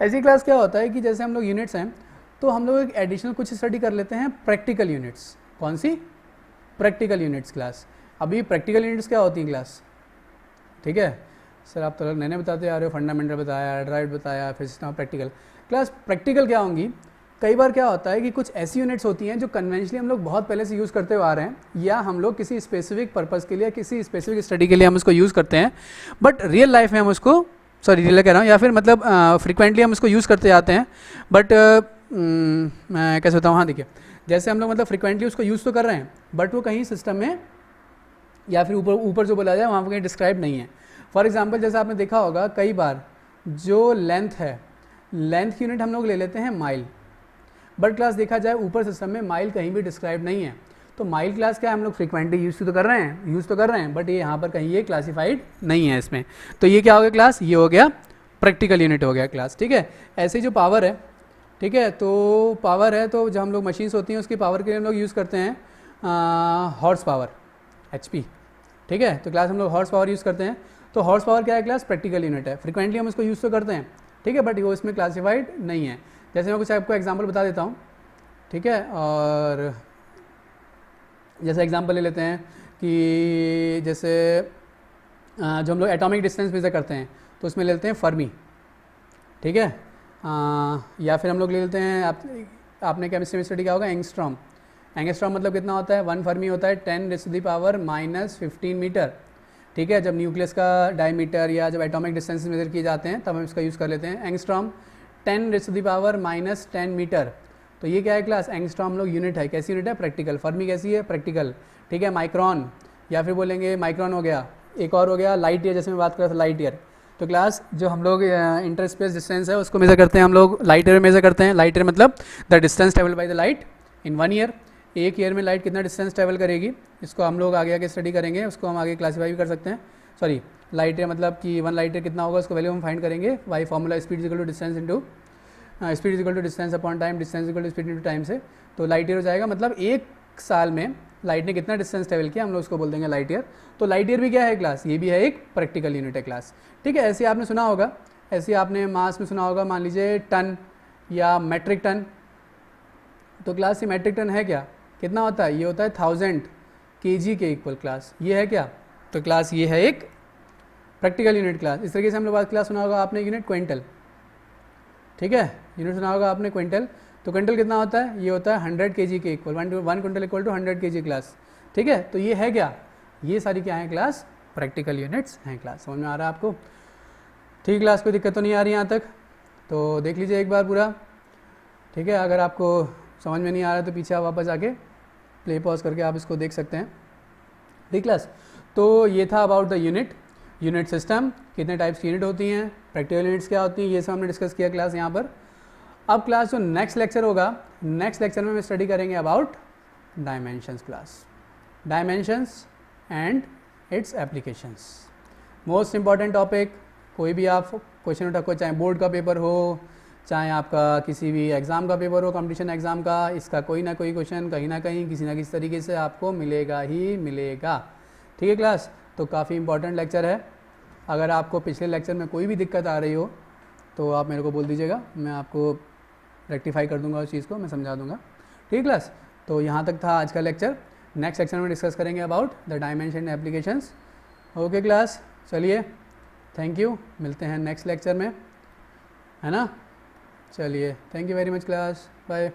ऐसी क्लास क्या होता है कि जैसे हम लोग यूनिट्स हैं तो हम लोग एक एडिशनल कुछ स्टडी कर लेते हैं, प्रैक्टिकल यूनिट्स। कौन सी? Practical units class. अभी प्रैक्टिकल यूनिट्स क्या होती हैं क्लास, ठीक है सर, आप तो नए बताते आ रहे हो, फंडामेंटल बताया, ड्राइव बताया, फिर सिस्टम प्रैक्टिकल। क्लास प्रैक्टिकल क्या होंगी, कई बार क्या होता है कि कुछ ऐसी यूनिट्स होती हैं जो कन्वेंशनली हम लोग बहुत पहले से यूज़ करते हुए आ रहे हैं, या हम लोग किसी स्पेसिफिक पर्पज़ के लिए, किसी स्पेसिफिक स्टडी के लिए हम उसको यूज़ करते हैं, बट रियल लाइफ में हम उसको, सॉरी रियल कह रहा हूँ, या फिर मतलब फ्रिक्वेंटली हम उसको यूज़ करते जाते हैं, बट मैं कैसे बताऊँ, हाँ देखिए, जैसे हम लोग मतलब फ्रिक्वेंटली उसको यूज़ तो कर रहे हैं, बट वो कहीं सिस्टम में या फिर ऊपर जो बोला जाए वहाँ पर कहीं डिस्क्राइब नहीं है। फॉर एग्जाम्पल जैसे आपने देखा होगा कई बार जो लेंथ है, लेंथ की यूनिट हम लोग ले लेते हैं माइल, बट क्लास देखा जाए ऊपर सिस्टम में माइल कहीं भी डिस्क्राइब नहीं है। तो माइल क्लास क्या है, हम लोग फ्रिक्वेंटली यूज़ तो कर रहे हैं, बट ये यहाँ पर कहीं ये क्लासिफाइड नहीं है इसमें। तो ये क्या हो गया क्लास, ये हो गया प्रैक्टिकल यूनिट हो गया क्लास, ठीक है। ऐसे जो पावर है, ठीक है, तो पावर है, तो जो हम लोग मशीन्स होती हैं उसकी पावर के लिए हम लोग यूज़ करते हैं हॉर्स पावर, HP, ठीक है। तो क्लास हम लोग हॉर्स पावर यूज़ करते हैं। तो हॉर्स पावर क्या है क्लास, प्रैक्टिकल यूनिट है, फ्रिक्वेंटली हम उसको यूज़ तो करते हैं, ठीक है, बट वो इसमें क्लासिफाइड नहीं है। जैसे मैं कुछ आपको एग्जांपल बता देता हूँ, ठीक है, और जैसे एग्जांपल ले लेते हैं कि जैसे जो हम लोग एटॉमिक डिस्टेंस मेजर करते हैं तो उसमें ले लेते हैं फर्मी, ठीक है, या फिर हम लोग ले लेते हैं, आपने केमिस्ट्री में स्टडी किया होगा एंगस्ट्रॉम। एंगस्ट्रॉम मतलब कितना होता है, 1 फर्मी होता है 10⁻⁻15 मीटर, ठीक है। जब न्यूक्लियस का डायमीटर या जब एटॉमिक डिस्टेंस मेजर किए जाते हैं तब हम इसका यूज़ कर लेते हैं एंगस्ट्रॉम, 10⁻⁻10 मीटर। तो ये क्या है क्लास, एंगस्ट्रॉम लोग यूनिट है, कैसी यूनिट है, प्रैक्टिकल। फर्मी कैसी है, प्रैक्टिकल, ठीक है। माइक्रोन, या फिर बोलेंगे माइक्रोन हो गया, एक और हो गया लाइट ईयर, जैसे मैं बात कर रहा था लाइट ईयर। तो क्लास जो हम लोग इंटर स्पेस डिस्टेंस है उसको मेजर करते हैं, हम लोग लाइट ईयर मेजर करते हैं। लाइट ईयर मतलब the distance travel by the light in 1 year. एक ईयर में लाइट कितना डिस्टेंस ट्रेवल करेगी, इसको हम लोग आगे स्टडी करेंगे, उसको हम आगे क्लासीफाई भी कर सकते हैं। सॉरी, लाइट ईयर मतलब कि 1 लाइट ईयर कितना होगा उसको वैल्यू हम फाइंड करेंगे, why formula speed equal to distance into speed equal to distance upon time, distance equal to speed into time से। तो लाइट ईयर हो जाएगा, मतलब एक साल में लाइट ने कितना डिस्टेंस ट्रेवल किया, हम लोग उसको बोल देंगे लाइट ईयर। तो लाइट ईयर भी क्या है क्लास, ये भी है एक प्रैक्टिकल यूनिट है क्लास, ठीक है। ऐसे आपने सुना होगा, ऐसे आपने मास में सुना होगा, मान लीजिए टन या मेट्रिक टन। तो क्लास ये मेट्रिक टन है क्या, कितना होता है, ये होता है 1000 kg के इक्वल क्लास, ये है क्या। तो क्लास ये है एक प्रैक्टिकल यूनिट क्लास। इस तरीके से हम लोग बात क्लास सुना होगा आपने यूनिट क्विंटल, ठीक है, यूनिट सुना होगा आपने क्विंटल। तो क्विंटल कितना होता है, ये होता है 100 kg के equal, 1 quintal equal to 100 kg class, ठीक है। तो ये है क्या, ये सारी क्या है क्लास, प्रैक्टिकल यूनिट्स हैं क्लास। समझ में आ रहा है आपको? ठीक, क्लास कोई दिक्कत तो नहीं आ रही यहाँ तक? तो देख लीजिए एक बार पूरा, ठीक है। अगर आपको समझ में नहीं आ रहा तो पीछे आप वापस आके प्ले पॉज करके आप इसको देख सकते हैं। ठीक क्लास, तो ये था अबाउट द यूनिट सिस्टम, कितने टाइप्स की यूनिट होती हैं, प्रैक्टिकल यूनिट्स क्या होती हैं, ये सब हमने डिस्कस किया क्लास यहाँ पर। अब क्लास जो नेक्स्ट लेक्चर होगा, नेक्स्ट लेक्चर में स्टडी करेंगे about dimensions class, dimensions and it's applications. Most important topic, कोई भी आप क्वेश्चन उठा को, चाहे बोर्ड का पेपर हो, चाहे आपका किसी भी एग्ज़ाम का पेपर हो, कंपटीशन एग्ज़ाम का, इसका कोई ना कोई क्वेश्चन कहीं ना कहीं किसी ना किसी तरीके से आपको मिलेगा ही मिलेगा। ठीक है क्लास, तो काफ़ी इंपॉर्टेंट लेक्चर है। अगर आपको पिछले लेक्चर में कोई भी दिक्कत आ रही हो तो आप मेरे को बोल दीजिएगा, मैं आपको रेक्टिफाई कर दूंगा उस चीज़ को, मैं समझा दूंगा। ठीक है क्लास, तो यहाँ तक था आज का लेक्चर। नेक्स्ट लेक्चर में डिस्कस करेंगे about the dimension applications. Okay class, चलिए थैंक यू, मिलते हैं नेक्स्ट लेक्चर में, है ना। चलिए, thank you very much class, bye.